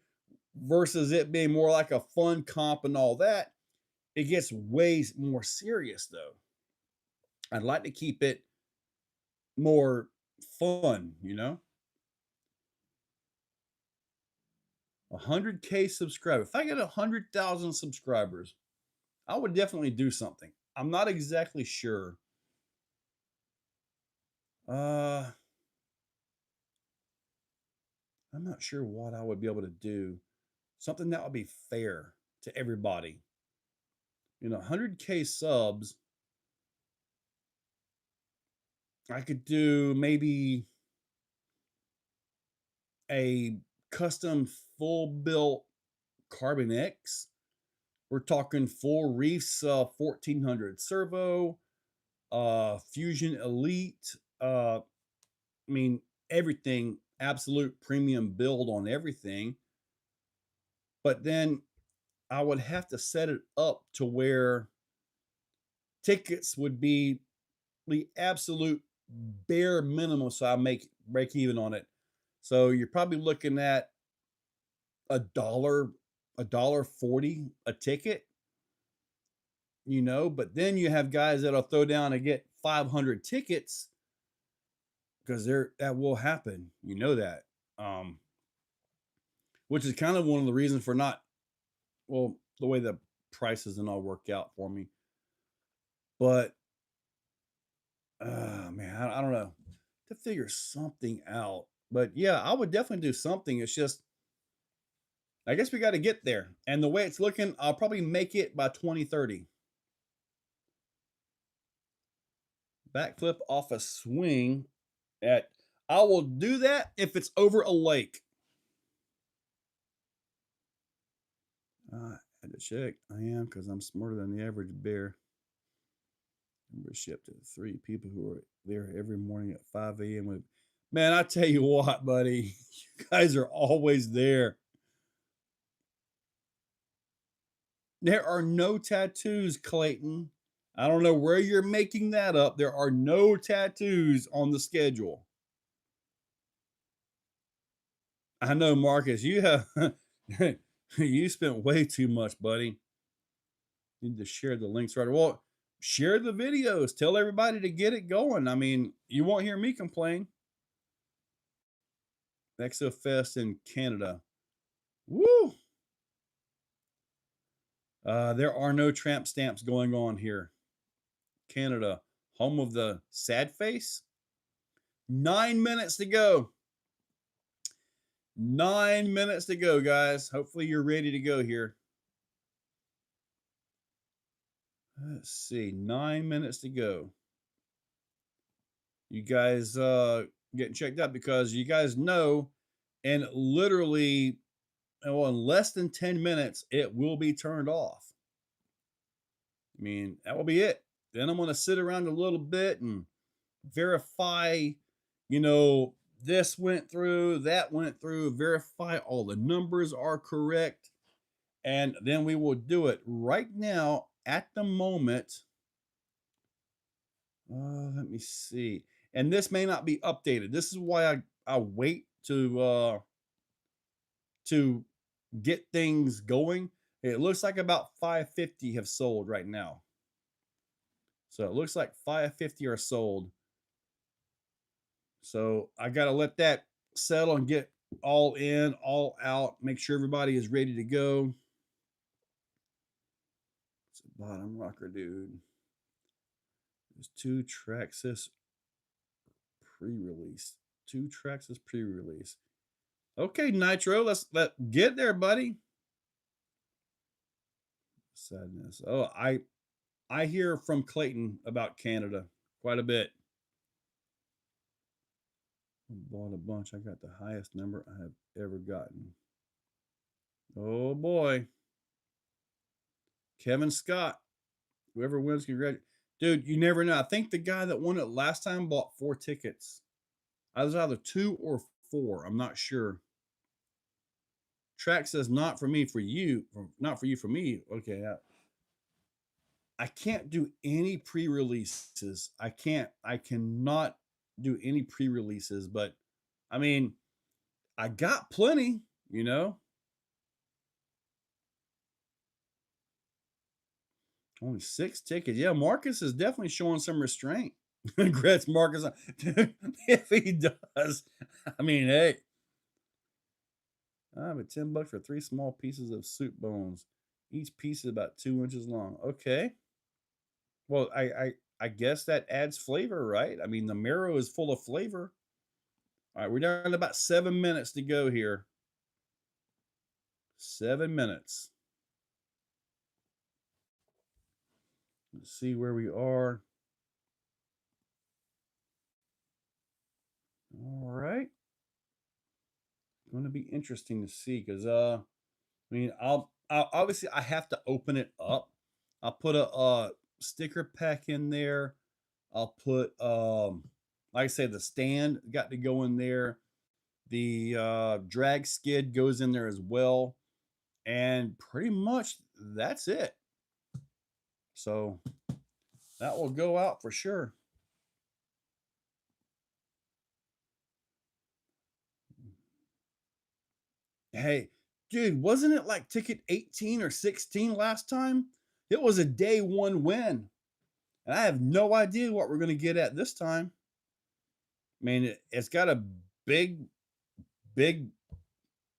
versus it being more like a fun comp and all that, it gets way more serious though. I'd like to keep it more fun, you know? 100K subscribers. If I get 100,000 subscribers, I would definitely do something. I'm not exactly sure. I'm not sure what I would be able to do. Something that would be fair to everybody. You know, 100K subs. I could do maybe a custom full built Carbon X. We're talking full Reefs 1400 servo, Fusion Elite. I mean, everything, absolute premium build on everything. But then I would have to set it up to where tickets would be the absolute bare minimum so I make break even on it. So you're probably looking at $1.40 a ticket, you know, but then you have guys that'll throw down and get 500 tickets because that will happen. You know that. Which is kind of one of the reasons for not, well, the way the prices and all work out for me. But man, I don't know, to figure something out. But yeah, I would definitely do something. It's just I guess we got to get there. And the way it's looking, I'll probably make it by 2030. Backflip off a swing at I will do that if it's over a lake. I had to check. I am because I'm smarter than the average bear. Membership to 3 people who are there every morning at 5 a.m. with man, I tell you what, buddy, you guys are always there. There are no tattoos, Clayton. I don't know where you're making that up. There are no tattoos on the schedule. I know, Marcus, you have you spent way too much, buddy. You need to share the links right. Well, share the videos. Tell everybody to get it going. I mean, you won't hear me complain. Exo Fest in Canada. Woo! There are no tramp stamps going on here. Canada, home of the sad face. 9 minutes to go. 9 minutes to go, guys. Hopefully you're ready to go here. Let's see, 9 minutes to go. You guys getting checked out because you guys know, and literally, well, in less than 10 minutes, it will be turned off. I mean, that will be it. Then I'm going to sit around a little bit and verify, you know, this went through, that went through, verify all the numbers are correct. And then we will do it right now at the moment. Let me see. And this may not be updated. This is why I wait to get things going. It looks like about 550 have sold right now. So it looks like 550 are sold. So I got to let that settle and get all in, all out, make sure everybody is ready to go. It's a bottom rocker, dude. There's 2 Traxxas pre-release. 2 Traxxas pre-release. Okay, Nitro, let's get there, buddy. Sadness. Oh, I hear from Clayton about Canada quite a bit. Bought a bunch. I got the highest number I have ever gotten. Oh boy. Kevin Scott. Whoever wins, congratulations. Dude, you never know. I think the guy that won it last time bought 4 tickets. I was either 2 or 4. I'm not sure. Track says not for me, for you. Not for you, for me. Okay. I can't do any pre-releases. I cannot do any pre-releases, but I mean, I got plenty, you know. Only 6 tickets. Yeah, Marcus is definitely showing some restraint. Congrats, Marcus. If he does, I mean, hey. But $10 for 3 small pieces of soup bones. Each piece is about 2 inches long. Okay. Well, I guess that adds flavor, right? I mean, the marrow is full of flavor. All right, we're down to about 7 minutes to go here. 7 minutes. Let's see where we are. All right. Going to be interesting to see because I mean, I'll obviously I have to open it up. I'll put a sticker pack in there. I'll put like I said, the stand got to go in there. The drag skid goes in there as well. And pretty much that's it. So that will go out for sure. Hey, dude, wasn't it like ticket 18 or 16 last time? It was a day 1 win. And I have no idea what we're going to get at this time. I mean, it's got a big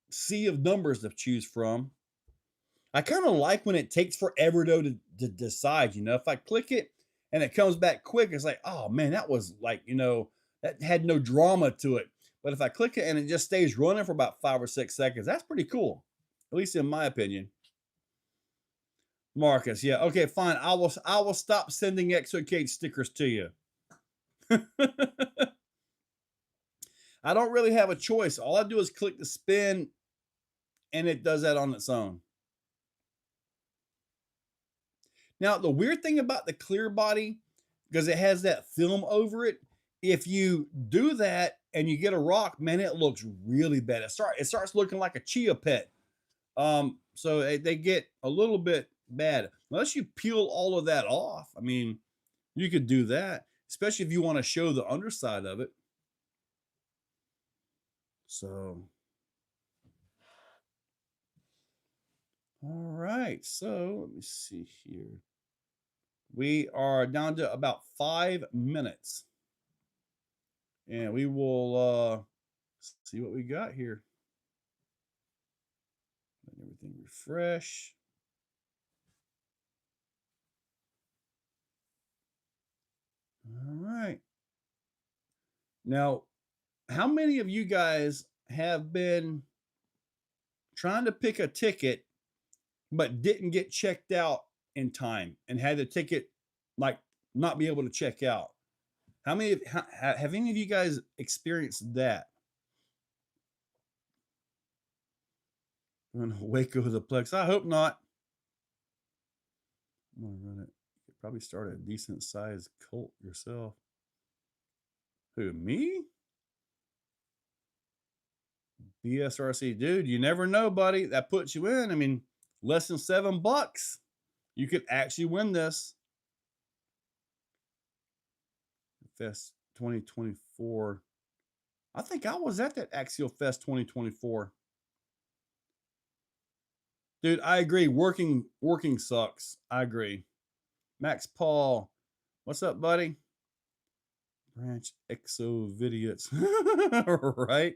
sea of numbers to choose from. I kind of like when it takes forever though to decide, you know, if I click it and it comes back quick, it's like, oh man, that was like, you know, that had no drama to it. But if I click it and it just stays running for about 5 or 6 seconds, that's pretty cool. At least in my opinion. Marcus, yeah, okay, fine. I will stop sending Exocaged stickers to you. I don't really have a choice. All I do is click the spin and it does that on its own. Now, the weird thing about the clear body, because it has that film over it, if you do that and you get a rock, man, it looks really bad. It starts looking like a chia pet. So they get a little bit bad. Unless you peel all of that off. I mean, you could do that, especially if you want to show the underside of it. So, all right. So let me see here. We are down to about 5 minutes. And we will see what we got here. Let everything refresh. All right. Now, how many of you guys have been trying to pick a ticket but didn't get checked out in time and had the ticket like not be able to check out? How many have any of you guys experienced that? I'm gonna Waco the Plex. I hope not. I'm gonna run it. You could probably start a decent sized cult yourself. Who, me? BSRC, dude, you never know, buddy. That puts you in. I mean, less than $7. You could actually win this. Fest 2024. I think I was at that Exo Fest 2024. Dude, I agree. Working sucks. I agree. Max Paul, what's up, buddy? Branch Exo Vidiots. Right?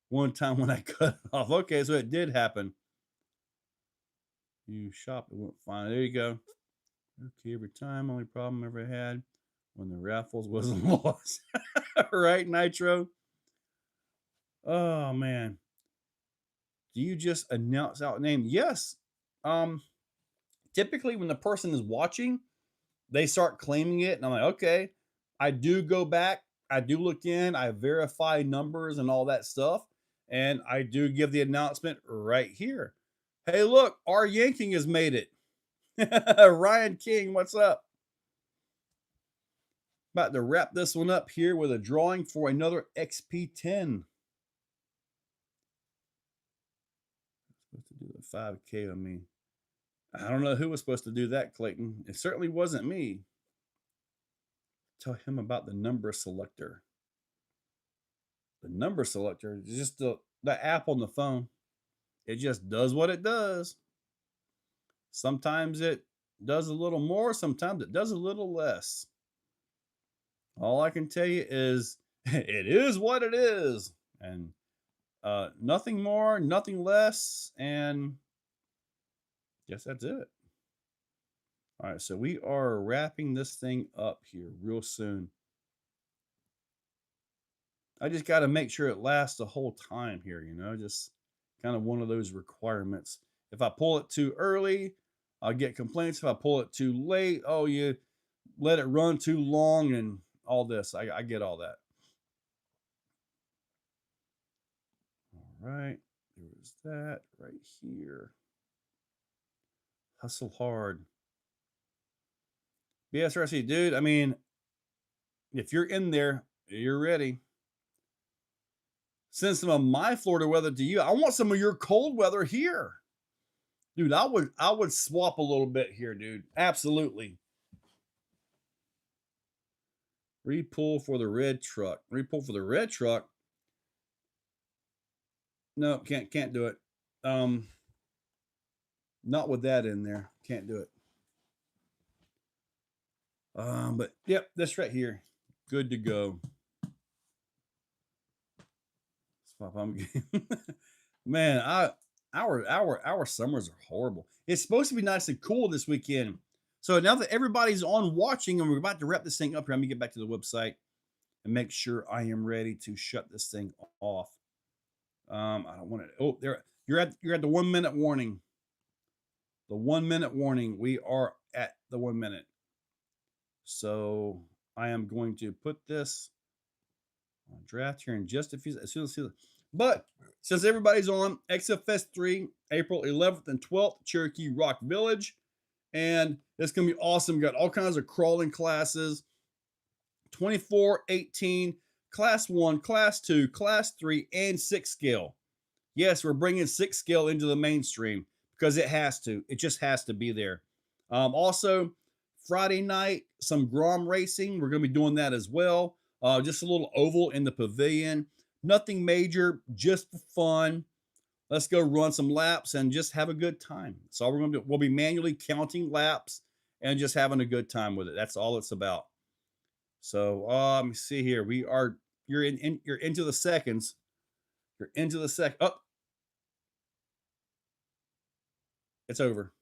One time when I cut it off. Okay, so it did happen. You shop, it went fine. There you go. Okay, every time. Only problem I ever had when the raffles was lost. Right, Nitro? Oh man. Do you just announce out name? Yes. Typically when the person is watching, they start claiming it, and I'm like, okay. I do go back, I do look in, I verify numbers and all that stuff, and I do give the announcement right here. Hey, look, our yanking has made it. Ryan King, what's up? About to wrap this one up here with a drawing for another XP10. Supposed to do the 5K on me. I don't know who was supposed to do that, Clayton. It certainly wasn't me. Tell him about the number selector. The number selector is just the app on the phone. It just does what it does. Sometimes it does a little more, sometimes it does a little less. All I can tell you is it is what it is. And nothing more, nothing less. And guess that's it. All right, so we are wrapping this thing up here real soon. I just got to make sure it lasts the whole time here, you know, just kind of one of those requirements. If I pull it too early, I'll get complaints. If I pull it too late, oh, you let it run too long and all this. I get all that. All right, there's that right here. Hustle hard. BSRC, dude, I mean, if you're in there, you're ready. Send some of my Florida weather to you. I want some of your cold weather here. Dude, I would swap a little bit here, dude. Absolutely. Repull for the red truck. Repull for the red truck. No, can't do it. Not with that in there. Can't do it. But yep, this right here. Good to go. Swap. Man, Our summers are horrible. It's supposed to be nice and cool this weekend. So now that everybody's on watching and we're about to wrap this thing up here, let me get back to the website and make sure I am ready to shut this thing off. I don't want to. Oh, there you're at the 1 minute warning. The 1 minute warning. We are at the 1 minute. So I am going to put this on draft here in just a few. As soon as but since everybody's on, Exo Fest 3, April 11th and 12th, Cherokee Rock Village. And it's going to be awesome. We got all kinds of crawling classes, 24, 18, class 1, class 2, class 3, and 6 scale. Yes, we're bringing 6 scale into the mainstream because it has to. It just has to be there. Also, Friday night, some Grom racing. We're going to be doing that as well. Just a little oval in the pavilion. Nothing major, just for fun. Let's go run some laps and just have a good time. That's all we're going to do. We'll be manually counting laps and just having a good time with it. That's all it's about. So let me see here. You're into the seconds. You're into the sec. Oh, it's over.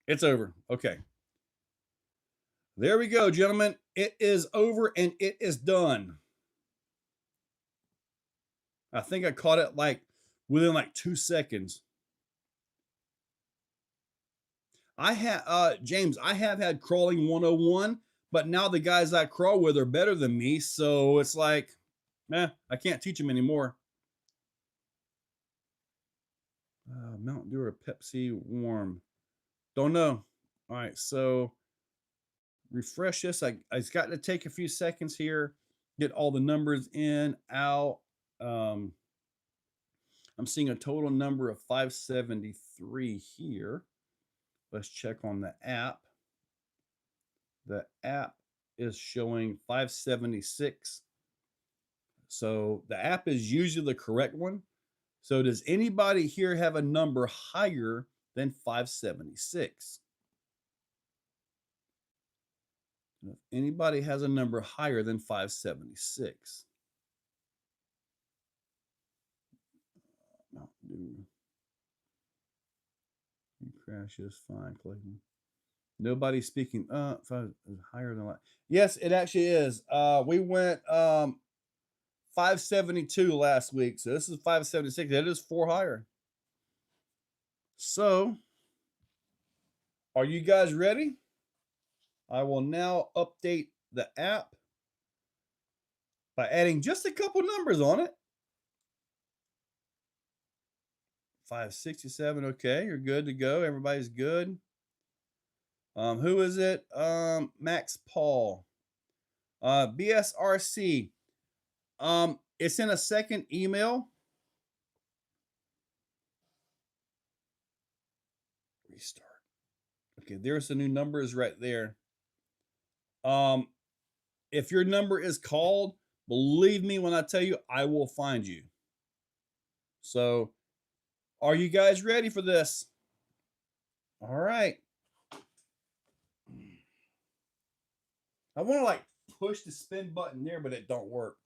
It's over. Okay. There we go, gentlemen. It is over and it is done. I think I caught it like within like 2 seconds. James, I have had crawling 101, but now the guys I crawl with are better than me. So it's like, I can't teach them anymore. Mountain Dew or Pepsi warm. Don't know. All right, so refresh this. It's got to take a few seconds here, get all the numbers in, out. I'm seeing a total number of 573 here. Let's check on the app. The app is showing 576. So the app is usually the correct one. So does anybody here have a number higher than 576? If anybody has a number higher than 576. Crash is fine, Clayton. Nobody's speaking. Higher than that. Yes, it actually is. We went 572 last week, so this is 576. That is 4 higher. So, are you guys ready? I will now update the app by adding just a couple numbers on it. 567. Okay, you're good to go. Everybody's good. Who is it? Max Paul. BSRC. It's in a second email. Restart. Okay, there's the new numbers right there. If your number is called, believe me when I tell you, I will find you. So, are you guys ready for this? All right. I want to like push the spin button there, but it don't work.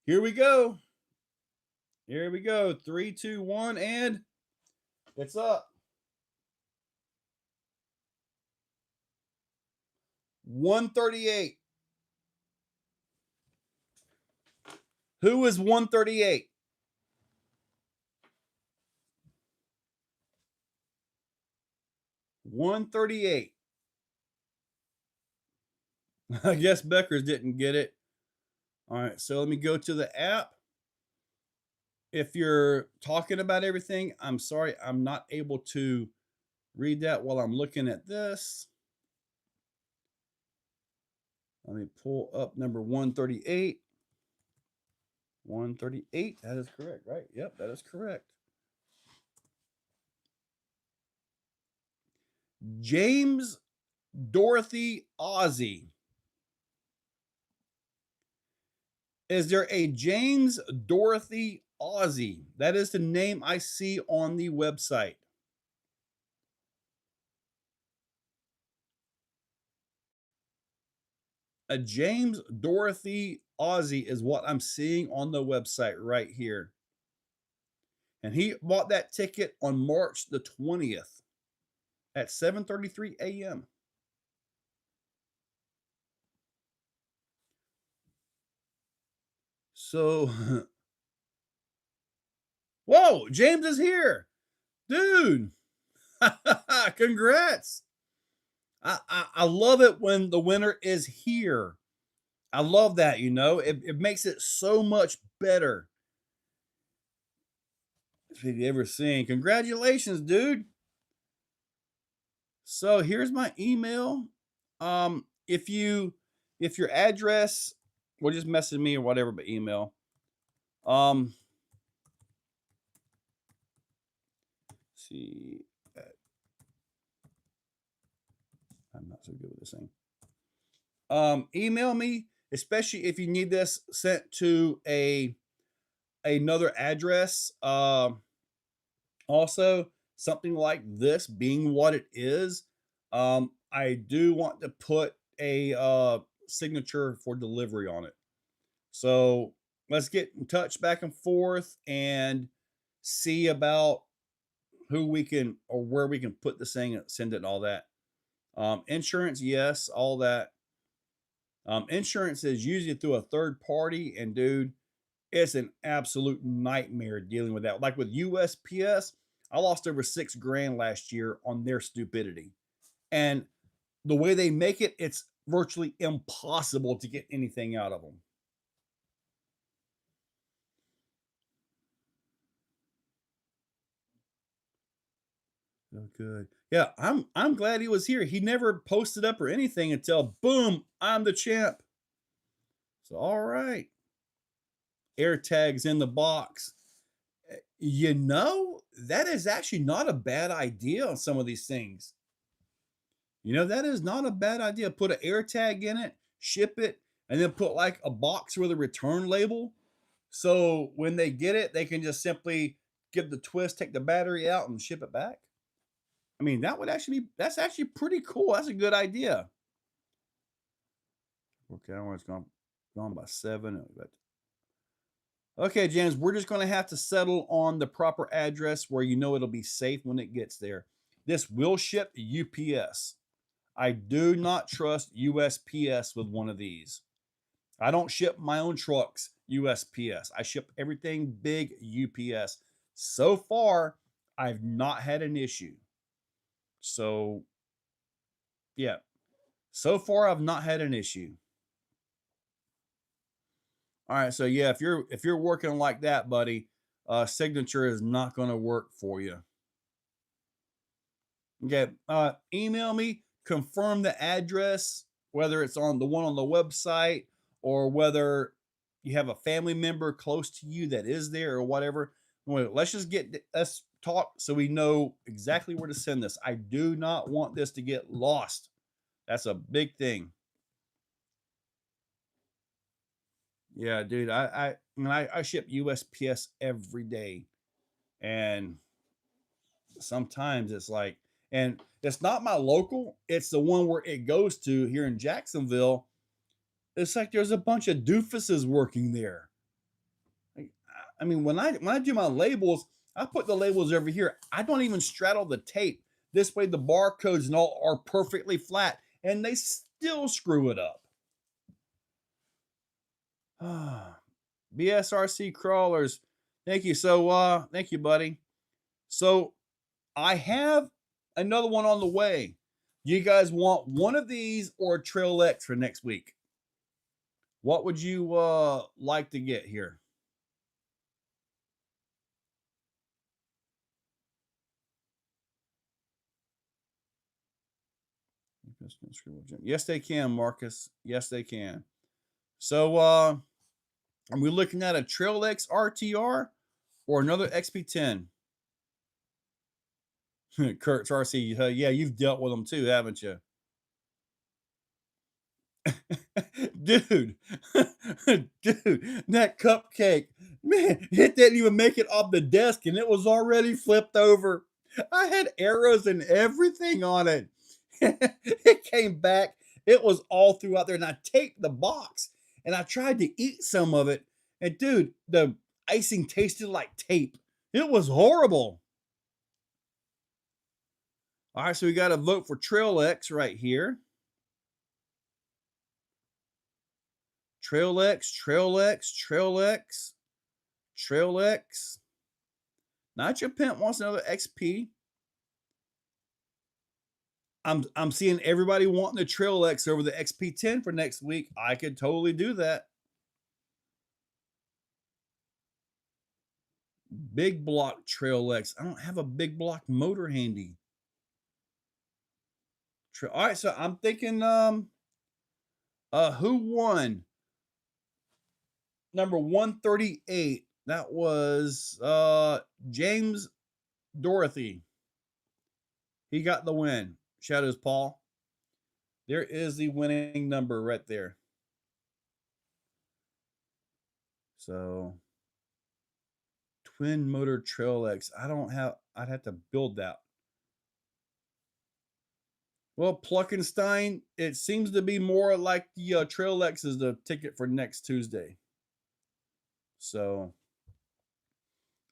Here we go. Here we go. 3, 2, 1, and it's up. 138. Who is 138? $138. I guess Beckers didn't get it. All right, so let me go to the app. If you're talking about everything, I'm sorry, I'm not able to read that while I'm looking at this. Let me pull up number 138. 138, that is correct, right? Yep, that is correct. James Dorothy Ozzie. Is there a James Dorothy Ozzie? That is the name I see on the website. A James Dorothy Ozzie is what I'm seeing on the website right here. And he bought that ticket on March the 20th at 7:33 a.m. So, whoa, James is here. Dude, congrats. I love it when the winner is here. I love that, you know, it makes it so much better. If you've ever seen, congratulations, dude. So here's my email. If your address, well, just message me or whatever, but email. See, I'm not so good with this thing. Email me, especially if you need this sent to another address. Also, something like this being what it is, I do want to put a signature for delivery on it. So let's get in touch back and forth and see about who we can or where we can put this thing and send it and all that. Insurance, yes, all that. Insurance is usually through a third party, and dude, it's an absolute nightmare dealing with that. Like with USPS, I lost over $6,000 last year on their stupidity. And the way they make it, it's virtually impossible to get anything out of them. Oh, good. Yeah, I'm glad he was here. He never posted up or anything until boom, I'm the champ. So all right. Air tags in the box. You know, that is actually not a bad idea on some of these things. You know, that is not a bad idea. Put an air tag in it, ship it, and then put like a box with a return label. So when they get it, they can just simply give the twist, take the battery out, and ship it back. I mean, that's actually pretty cool. That's a good idea. Okay, it's gone by 7. Okay, James, we're just going to have to settle on the proper address where you know it'll be safe when it gets there. This will ship UPS. I do not trust USPS with one of these. I don't ship my own trucks USPS. I ship everything big UPS. So far, I've not had an issue. So, yeah. So far, I've not had an issue. All right, so yeah, if you're working like that, buddy, signature is not going to work for you. Okay, email me, confirm the address, whether it's on the one on the website or whether you have a family member close to you that is there or whatever. Let's talk so we know exactly where to send this. I do not want this to get lost. That's a big thing. Yeah, dude, I ship USPS every day, and sometimes it's like, and it's not my local, it's the one where it goes to here in Jacksonville. It's like there's a bunch of doofuses working there. I mean, when I do my labels, I put the labels over here. I don't even straddle the tape. This way, the barcodes and all are perfectly flat, and they still screw it up. BSRC crawlers, thank you. So, thank you, buddy. So, I have another one on the way. You guys want one of these or a Trail X for next week? What would you like to get here? Yes, they can, Marcus. Yes, they can. So, are we looking at a Trail X RTR or another XP10? Kurt's RC. Yeah, you've dealt with them too, haven't you? Dude, dude, that cupcake, man, it didn't even make it off the desk and it was already flipped over. I had arrows and everything on it. It came back. It was all throughout there, and I taped the box and I tried to eat some of it. And dude, the icing tasted like tape. It was horrible. All right, so we got to vote for Trail X right here. Trail X, Trail X, Trail X, Trail X. Not your pimp wants another XP. I'm seeing everybody wanting the Trail X over the XP10 for next week. I could totally do that. Big block Trail X. I don't have a big block motor handy. All right, so I'm thinking who won? Number 138. That was James Dorothy. He got the win. Shadows Paul. There is the winning number right there. So twin motor Trail X. I'd have to build that. Well, Pluckenstein, it seems to be more like the Trail X is the ticket for next Tuesday. So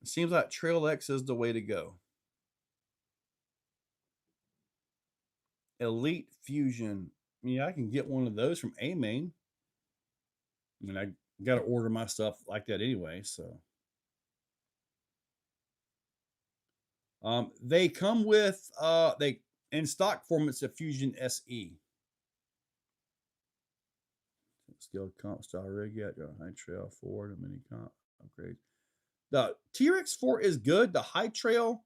it seems like Trail X is the way to go. Elite Fusion. Yeah, I can get one of those from A-Main. I mean, I got to order my stuff like that anyway, so. They come with, they in stock form, it's a Fusion SE. Skilled comp style rig yet, high trail forward, a mini comp upgrade. The TRX4 is good. The high trail,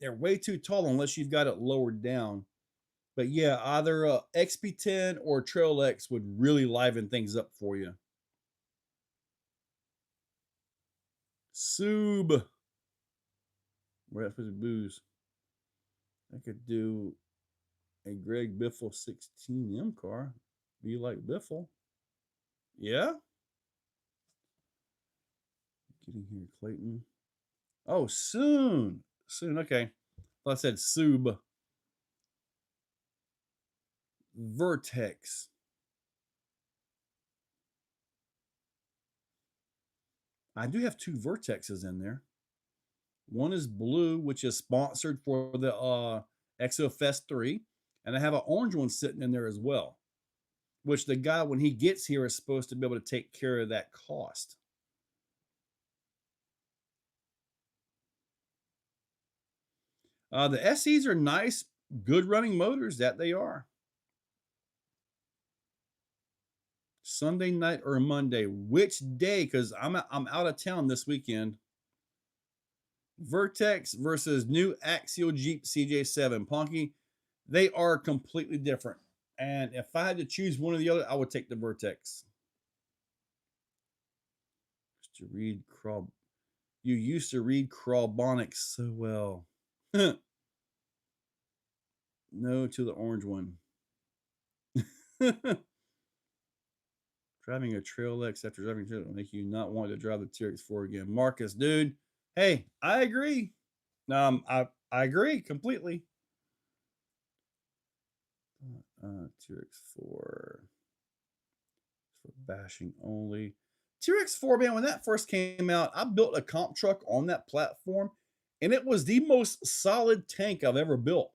they're way too tall unless you've got it lowered down. But yeah, either XP10 or Trail X would really liven things up for you. Sub. Where else was booze? I could do a Greg Biffle 16M car. Be like Biffle. Yeah. Getting here, Clayton. Oh, soon. Soon. Okay. Well, I said Sub. Vertex. I do have two Vertexes in there. One is blue, which is sponsored for the Exo Fest 3. And I have an orange one sitting in there as well, which the guy, when he gets here, is supposed to be able to take care of that cost. The SEs are nice, good running motors, that they are. Sunday night or Monday? Which day? Because I'm out of town this weekend. Vertex versus new Axial Jeep CJ7. Ponky, they are completely different. And if I had to choose one or the other, I would take the Vertex. To read crawl. You used to read Crawlbonics so well. No to the orange one. Driving a Trail X after driving it will make you not want to drive the TRX4 again. Marcus, dude. Hey, I agree. I agree completely. TRX4 for bashing only. TRX4, man, when that first came out, I built a comp truck on that platform, and it was the most solid tank I've ever built.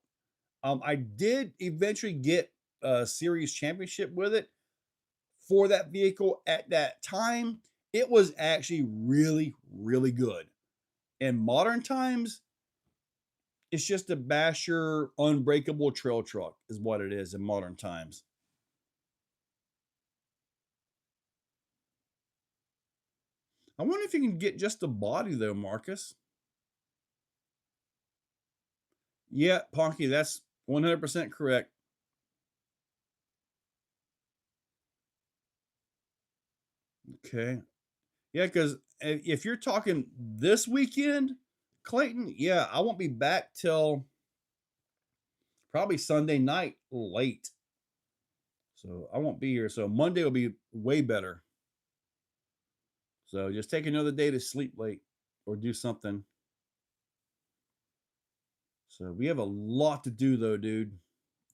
I did eventually get a series championship with it for that vehicle at that time. It was actually really, really good. In modern times, it's just a basher, unbreakable trail truck is what it is in modern times. I wonder if you can get just the body though, Marcus. Yeah, Ponky, that's 100% correct. Okay. Yeah, because if you're talking this weekend, Clayton, yeah, I won't be back till probably Sunday night late. So I won't be here. So Monday will be way better. So just take another day to sleep late or do something. So we have a lot to do though, dude.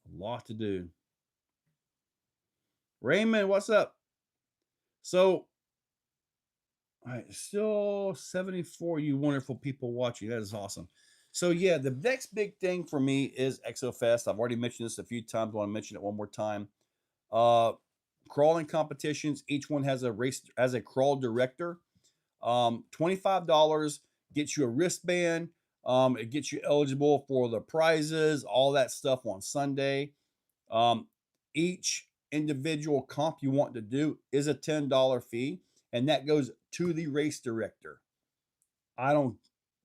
A lot to do. Raymond, what's up? So All right, still 74 you wonderful people watching. That is awesome. So yeah, the next big thing for me is Exo Fest. I've already mentioned this a few times. I want to mention it one more time. Uh, crawling competitions. Each one has a race, as a crawl director. $25 gets you a wristband. It gets you eligible for the prizes, all that stuff on Sunday. Each individual comp you want to do is a $10 fee, and that goes to the race director. I don't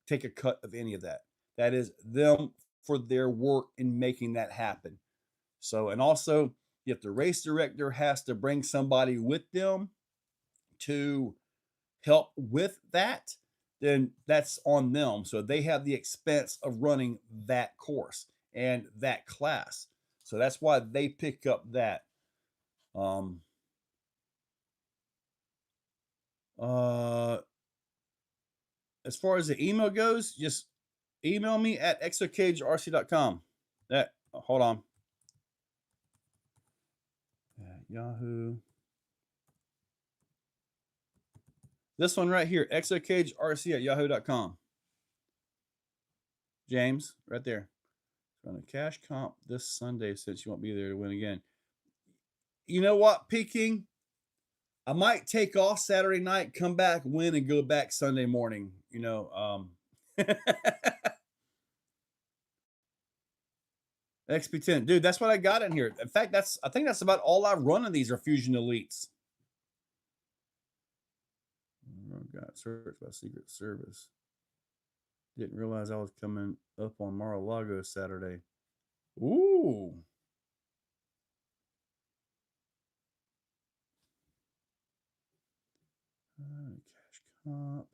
take a cut of any of that. That is them for their work in making that happen. So, and also, if the race director has to bring somebody with them to help with that, then that's on them. So they have the expense of running that course and that class. So that's why they pick up that. Um, as far as the email goes, just email me at exocagerc.com. That, hold on. Yahoo. This one right here, exocagerc@yahoo.com. James, right there. Run a cash comp this Sunday since you won't be there to win again. You know what, Peking? I might take off Saturday night, come back, win, and go back Sunday morning. You know, XP10, dude. That's what I got in here. In fact, I think that's about all I've run of these are Fusion Elites. Oh God, search by Secret Service. Didn't realize I was coming up on Mar-a-Lago Saturday. Ooh. Cash comp.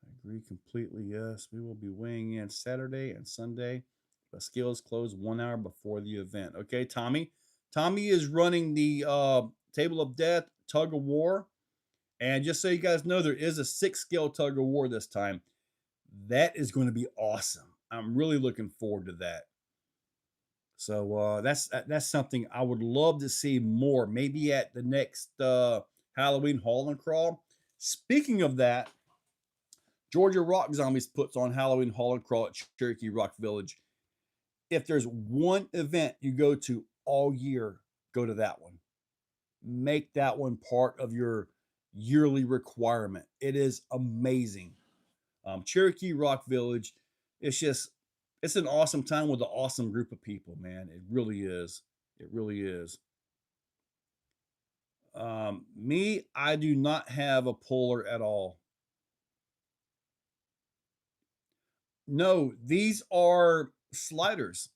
I agree completely. Yes, we will be weighing in Saturday and Sunday. The scales close 1 hour before the event. Okay, Tommy. Tommy is running the Table of Death Tug of War. And just so you guys know, there is a 6-scale Tug of War this time. That is going to be awesome. I'm really looking forward to that. So that's something I would love to see more. Maybe at the next Halloween Haul and Crawl. Speaking of that, Georgia Rock Zombies puts on Halloween Haul and Crawl at Cherokee Rock Village. If there's one event you go to all year, go to that one. Make that one part of your yearly requirement. It is amazing. Cherokee Rock Village, it's an awesome time with an awesome group of people, man. It really is. It really is. Me, I do not have a puller at all. No, these are sliders.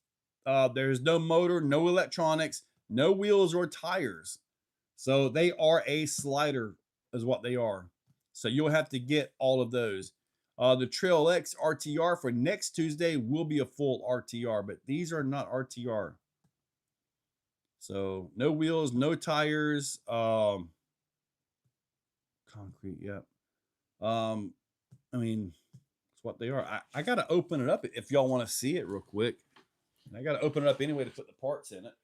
There's no motor, no electronics, no wheels or tires. So they are a slider, is what they are. So you'll have to get all of those. The Trail X RTR for next Tuesday will be a full RTR, but these are not RTR. So no wheels, no tires. Concrete, yep. I mean, it's what they are. I got to open it up if y'all want to see it real quick. And I got to open it up anyway to put the parts in it.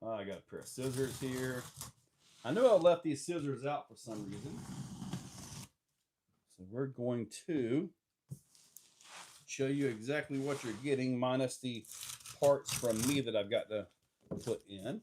I got a pair of scissors here. I know I left these scissors out for some reason. So we're going to show you exactly what you're getting minus the parts from me that I've got to put in.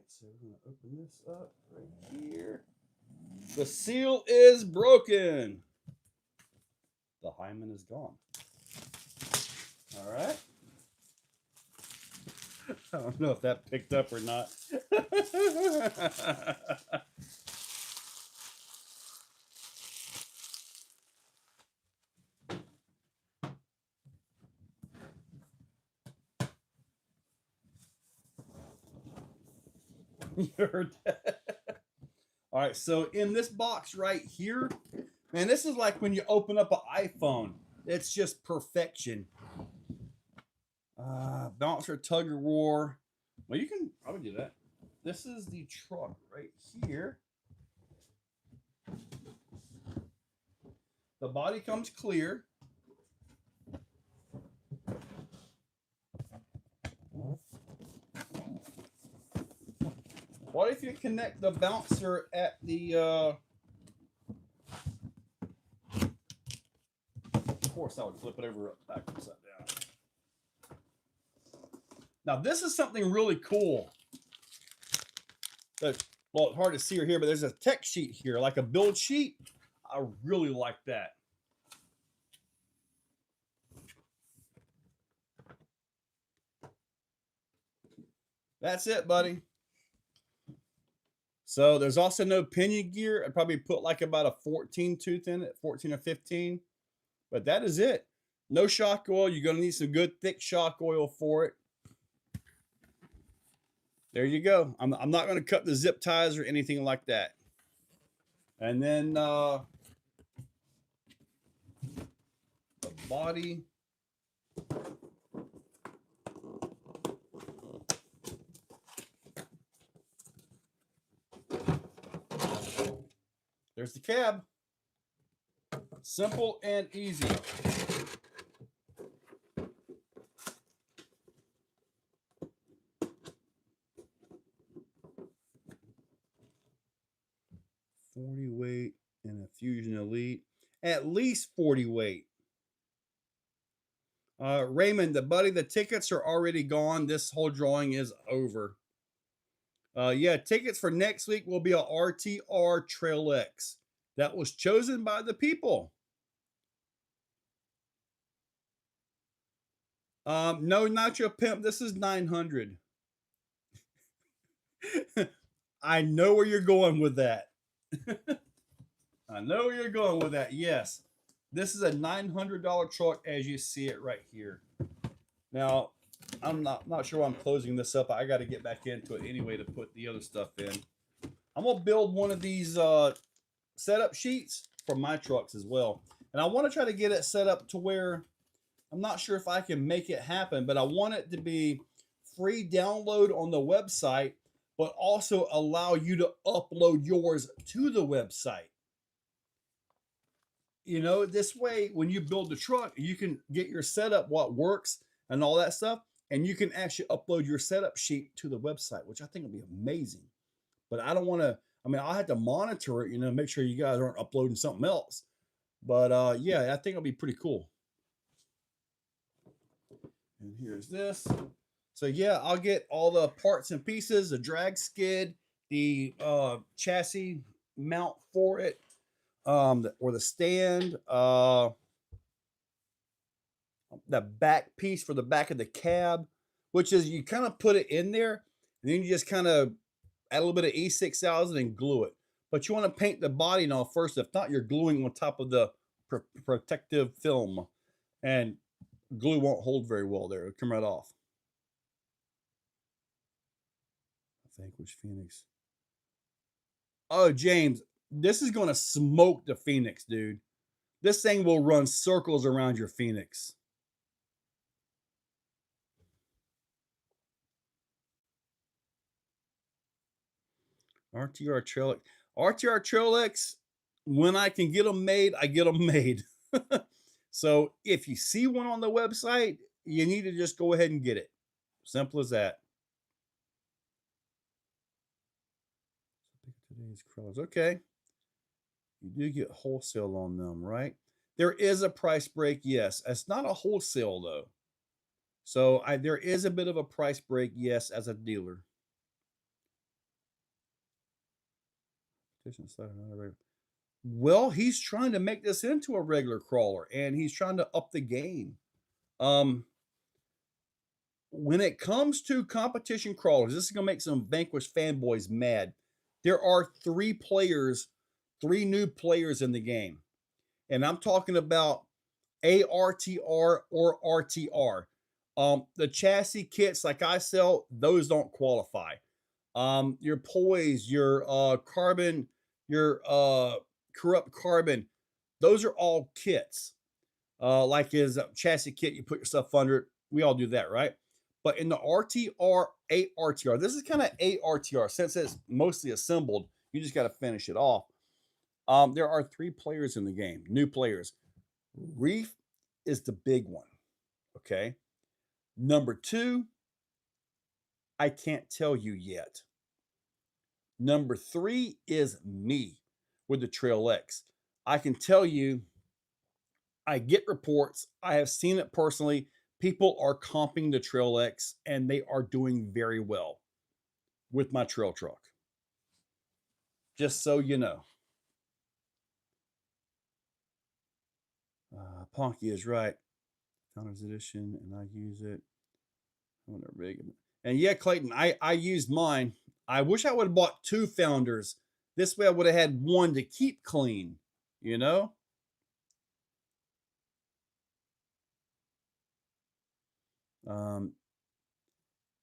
So we're going to open this up right here. The seal is broken. The hymen is gone. All right. I don't know if that picked up or not. You heard that? All right, so in this box right here, man, this is like when you open up an iPhone. It's just perfection. Bouncer tug of war. Well, you can probably do that. This is the truck right here. The body comes clear. What if you connect the bouncer at the of course I would flip it over back upside down. Now this is something really cool. Well, it's hard to see her here, but there's a tech sheet here, like a build sheet. I really like that. That's it, buddy. So there's also no pinion gear. I'd probably put like about a 14 tooth in it, 14 or 15. But that is it. No shock oil. You're going to need some good thick shock oil for it. There you go. I'm not going to cut the zip ties or anything like that. And then the body. There's the cab. Simple and easy. $40 weight and a Fusion Elite. At least 40 weight. Raymond, the tickets are already gone. This whole drawing is over. Yeah, tickets for next week will be a RTR Trail X. That was chosen by the people. No, not your pimp. This is 900. I know where you're going with that. I know where you're going with that. Yes, this is a $900 truck as you see it right here. Now, I'm not sure why I'm closing this up. I got to get back into it anyway to put the other stuff in. I'm gonna build one of these setup sheets for my trucks as well, and I want to try to get it set up to where I'm not sure if I can make it happen, but I want it to be free download on the website, but also allow you to upload yours to the website. You know, this way, when you build the truck, you can get your setup, what works and all that stuff, and you can actually upload your setup sheet to the website, which I think would be amazing. But I don't want to, I mean, I'll have to monitor it, you know, make sure you guys aren't uploading something else. But yeah, I think it'll be pretty cool. And here's this. So yeah, I'll get all the parts and pieces, the drag skid, the chassis mount for it, or the stand, the back piece for the back of the cab, which is you kind of put it in there, and then you just kind of add a little bit of E6000 and glue it. But you want to paint the body now first. If not, you're gluing on top of the protective film, and glue won't hold very well there. It'll come right off. Vanquish Phoenix. Oh, James, this is going to smoke the Phoenix, dude. This thing will run circles around your Phoenix. RTR Trail X. RTR Trail X, when I can get them made, I get them made. So if you see one on the website, you need to just go ahead and get it. Simple as that. Today's colors. Okay. You do get wholesale on them, right? There is a price break, yes. It's not a wholesale though. So there is a bit of a price break, yes, as a dealer. Well, he's trying to make this into a regular crawler, and he's trying to up the game. When it comes to competition crawlers, this is going to make some Vanquish fanboys mad. There are three new players in the game. And I'm talking about ARTR or RTR. The chassis kits like I sell, those don't qualify. Your poise, your carbon your corrupt carbon. Those are all kits. Like is a chassis kit, you put your stuff under it. We all do that, right? But in the RTR, ARTR, this is kind of ARTR. Since it's mostly assembled, you just got to finish it off. There are 3 players in the game, new players. Reef is the big one, okay? Number 2, I can't tell you yet. Number 3 is me with the Trail X. I can tell you, I get reports. I have seen it personally. People are comping the Trail X and they are doing very well with my trail truck. Just so you know. Ponky is right. Founders Edition, and I use it. And yeah, Clayton, I used mine. I wish I would have bought 2 Founders. This way I would have had one to keep clean, you know?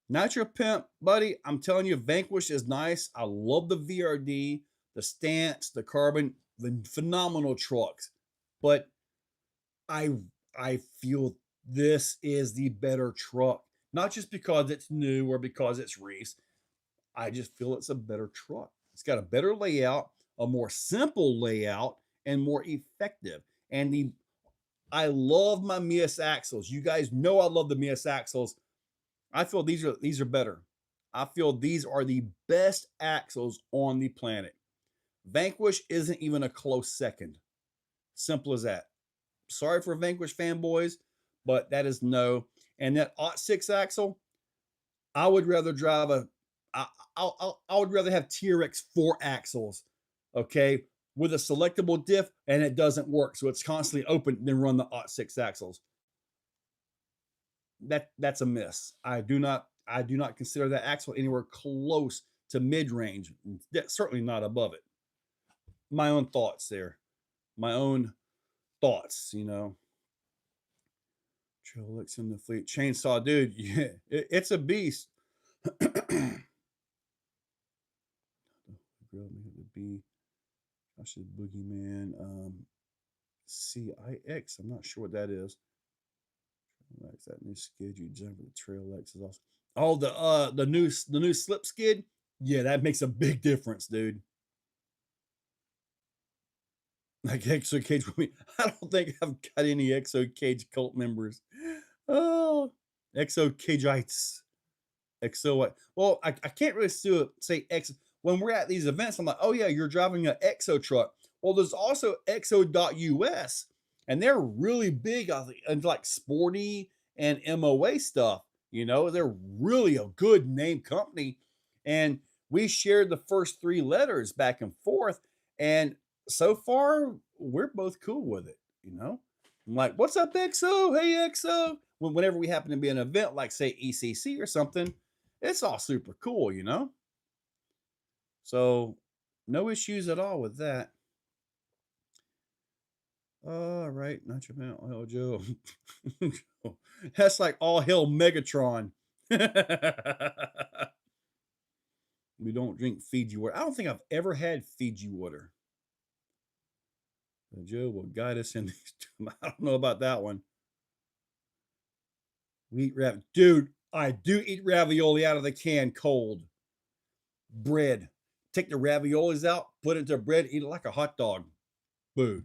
Nitro Pimp, buddy, I'm telling you, Vanquish is nice. I love the VRD, the stance, the carbon, the phenomenal trucks. But I feel this is the better truck. Not just because it's new or because it's Reese. I just feel it's a better truck. It's got a better layout, a more simple layout, and more effective. And I love my Mias axles. You guys know I love the Mias axles. I feel these are better. I feel these are the best axles on the planet. Vanquish isn't even a close second. Simple as that. Sorry for Vanquish fanboys, but that is no. And that OT6 axle, I would rather drive I would rather have TRX 4 axles, okay, with a selectable diff, and it doesn't work, so it's constantly open, than run the OT6 axles. That's a miss. I do not consider that axle anywhere close to mid-range. That's certainly not above it. My own thoughts there. My own thoughts, you know. Trolix in the fleet. Chainsaw, dude. Yeah, it's a beast. B. Gosh, Boogeyman. CIX. I'm not sure what that is. That new skid you jump with the Trail X is awesome. Oh, the new slip skid. Yeah, that makes a big difference, dude. Like Exocaged with me. I don't think I've got any Exocaged cult members. Oh, Exocagites. Exo. Well, I can't really say X. When we're at these events, I'm like, oh yeah, you're driving an Exo truck. Well, there's also Exo.us, and they're really big on like sporty and MOA stuff. You know, they're really a good name company. And we shared the first 3 letters back and forth. And so far, we're both cool with it. You know, I'm like, what's up, Exo? Hey, Exo. Whenever we happen to be an event like, say, ECC or something, it's all super cool, you know? So, no issues at all with that. All right, not your man, oh Joe. That's like all hell Megatron. We don't drink Fiji water. I don't think I've ever had Fiji water. Joe will guide us in these. I don't know about that one. We eat dude. I do eat ravioli out of the can cold. Bread. Take the raviolis out, put it into bread, eat it like a hot dog. Boo.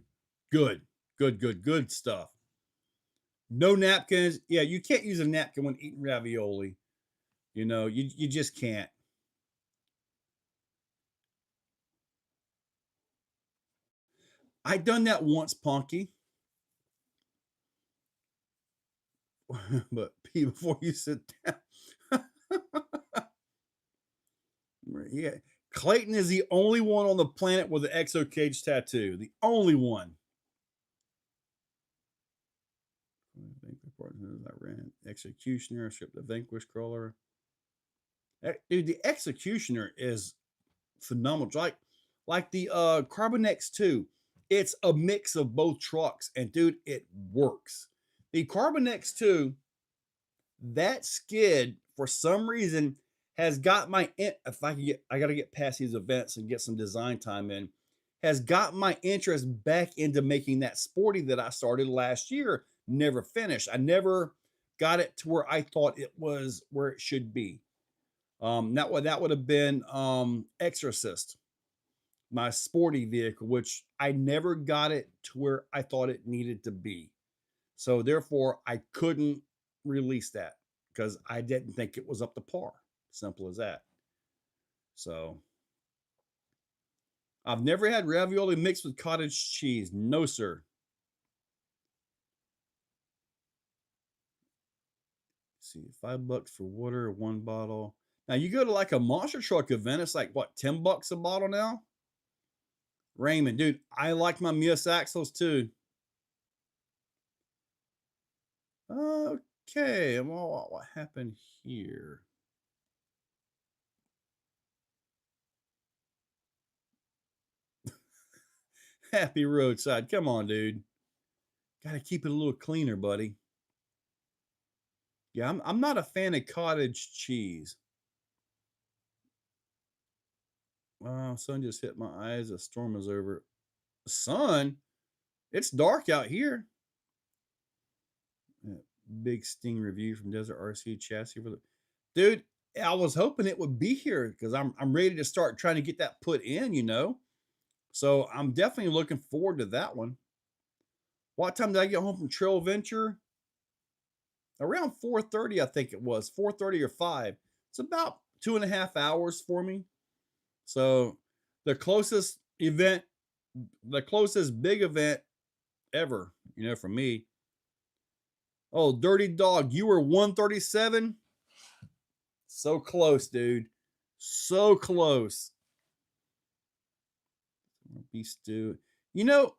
Good. Good stuff. No napkins. Yeah, you can't use a napkin when eating ravioli. You know, you just can't. I done that once, Punky. But pee before you sit down. Yeah. Clayton is the only one on the planet with an Exocaged tattoo. The only one. I ran Executioner, shipped the Vanquish crawler. Dude, the Executioner is phenomenal. Like the Carbon X2. It's a mix of both trucks, and dude, it works. The Carbon X2, that skid for some reason has got my, if I can get, I got to get past these events and get some design time in. has got my interest back into making that sporty that I started last year. Never finished. I never got it to where I thought it was where it should be. That would have been Exorcist, my sporty vehicle, which I never got it to where I thought it needed to be. So therefore, I couldn't release that because I didn't think it was up to par. Simple as that. So I've never had ravioli mixed with cottage cheese. No, sir. Let's see, $5 for water, one bottle. Now you go to like a monster truck event, it's like what, $10 a bottle now? Raymond, dude, I like my Mias axles too. Okay, well, what happened here? Happy roadside. Come on, dude. Got to keep it a little cleaner, buddy. Yeah, I'm not a fan of cottage cheese. Wow, sun just hit my eyes. A storm is over. Sun? It's dark out here. Big Sting review from Desert RC chassis for the dude. I was hoping it would be here because I'm ready to start trying to get that put in, you know. So I'm definitely looking forward to that one. What time did I get home from Trail Venture? Around 4:30, I think it was 4:30 or 5. It's about 2.5 hours for me. So the closest event, the closest big event ever, you know, for me. Oh, Dirty Dog, you were 137. So close, dude. So close. Beef stew. You know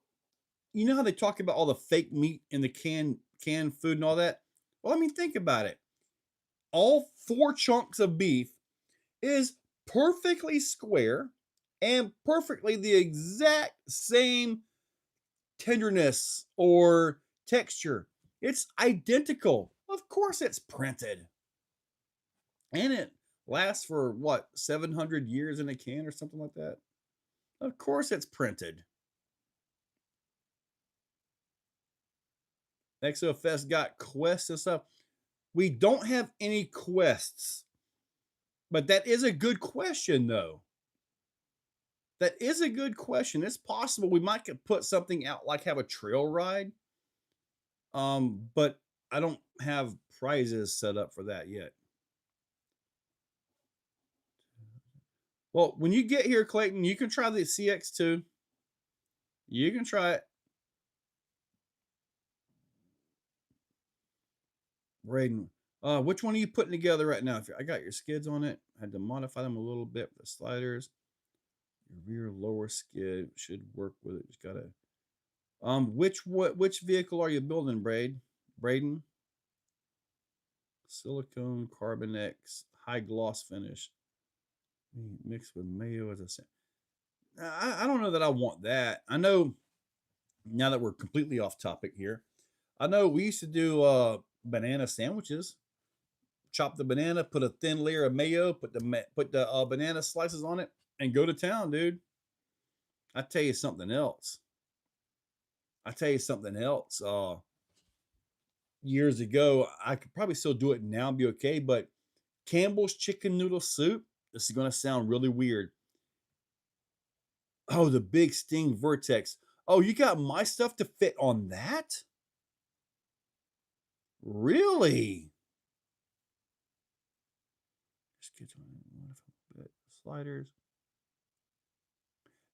how they talk about all the fake meat in the canned food and all that? Well, I mean, think about it. All 4 chunks of beef is perfectly square and perfectly the exact same tenderness or texture. It's identical. Of course it's printed. And it lasts for what, 700 years in a can or something like that? Of course it's printed. Exo Fest got quests and stuff. We don't have any quests. But that is a good question, though. That is a good question. It's possible we might could put something out like have a trail ride. But I don't have prizes set up for that yet. Well, when you get here, Clayton, you can try the CX2. You can try it. Braden, which one are you putting together right now? I got your skids on it. I had to modify them a little bit with the sliders. Your rear lower skid should work with it. Just gotta. Which vehicle are you building, Braden? Silicone Carbon X high gloss finish mixed with mayo as a scent. I don't know that I want that. I know now that we're completely off topic here. I know we used to do banana sandwiches. Chop the banana, put a thin layer of mayo, put the banana slices on it, and go to town, dude. I tell you something else. Years ago, I could probably still do it now and be okay, but Campbell's chicken noodle soup. This is going to sound really weird. Oh, the Big Sting Vertex. Oh, you got my stuff to fit on that? Really? Sliders.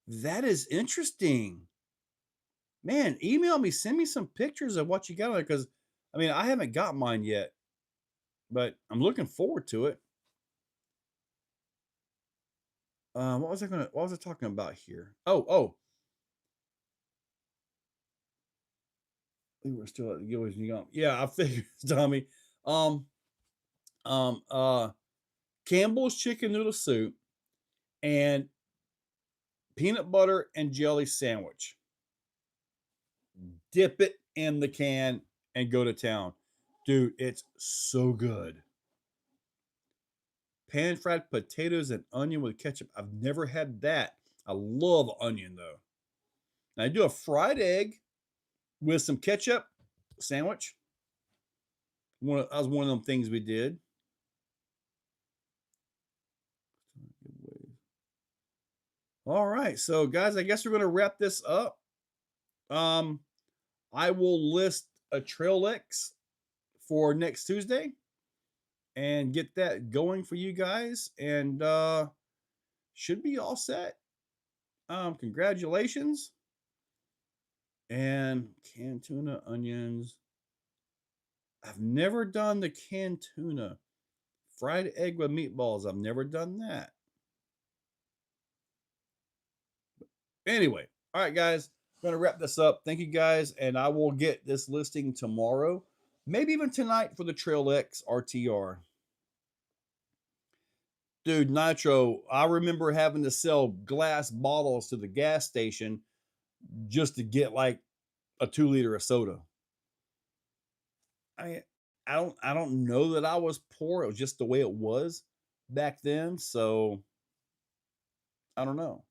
That is interesting. Man, email me, send me some pictures of what you got on it, because I mean, I haven't got mine yet, but I'm looking forward to it. What was I talking about here? Oh. We were still at the Gillies and Young. Yeah, I figured, Tommy. Campbell's chicken noodle soup and peanut butter and jelly sandwich. Dip it in the can and go to town. Dude, it's so good. Pan-fried potatoes and onion with ketchup. I've never had that. I love onion, though. And I do a fried egg with some ketchup sandwich. That was one of them things we did. All right, so guys, I guess we're going to wrap this up. I will list a Trail X for next Tuesday and get that going for you guys, and should be all set. Congratulations. And canned tuna, onions. I've never done the canned tuna. Fried egg with meatballs. I've never done that. Anyway, all right, guys, I'm going to wrap this up. Thank you, guys, and I will get this listing tomorrow, maybe even tonight for the Trail X RTR. Dude, Nitro, I remember having to sell glass bottles to the gas station just to get like a 2-liter of soda. I don't know that I was poor. It was just the way it was back then. So I don't know.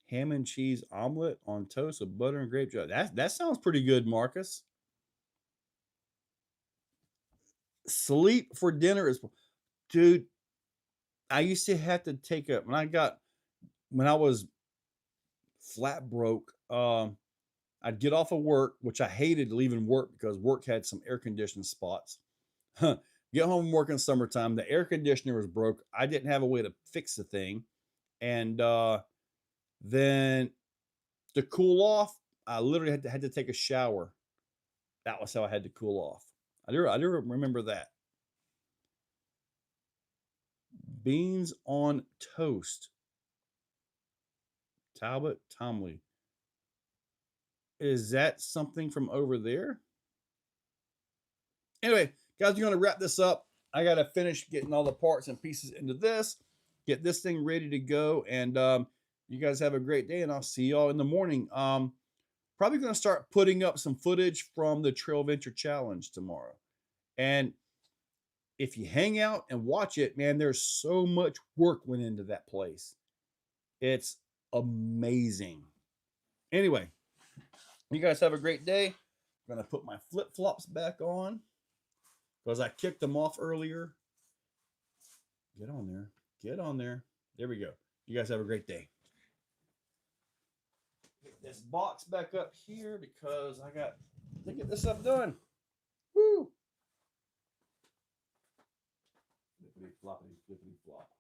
Ham and cheese omelet on toast with butter and grape juice. That sounds pretty good, Marcus. Sleep for dinner is, dude. I used to have to take a when I was flat broke. I'd get off of work, which I hated leaving work because work had some air conditioning spots. Get home from work in summertime. The air conditioner was broke. I didn't have a way to fix the thing, and then to cool off, I literally had to take a shower. That was how I had to cool off. I do remember that. Beans on toast. Talbot Tomley. Is that something from over there? Anyway, guys, we're going to wrap this up. I got to finish getting all the parts and pieces into this, get this thing ready to go, and you guys have a great day, and I'll see y'all in the morning. Probably going to start putting up some footage from the Trail Venture Challenge tomorrow. And if you hang out and watch it, man, there's so much work went into that place. It's amazing. Anyway, you guys have a great day. I'm going to put my flip-flops back on because I kicked them off earlier. Get on there. Get on there. There we go. You guys have a great day. Get this box back up here because I got to get this stuff done. Woo! Flippity floppity flippity flop.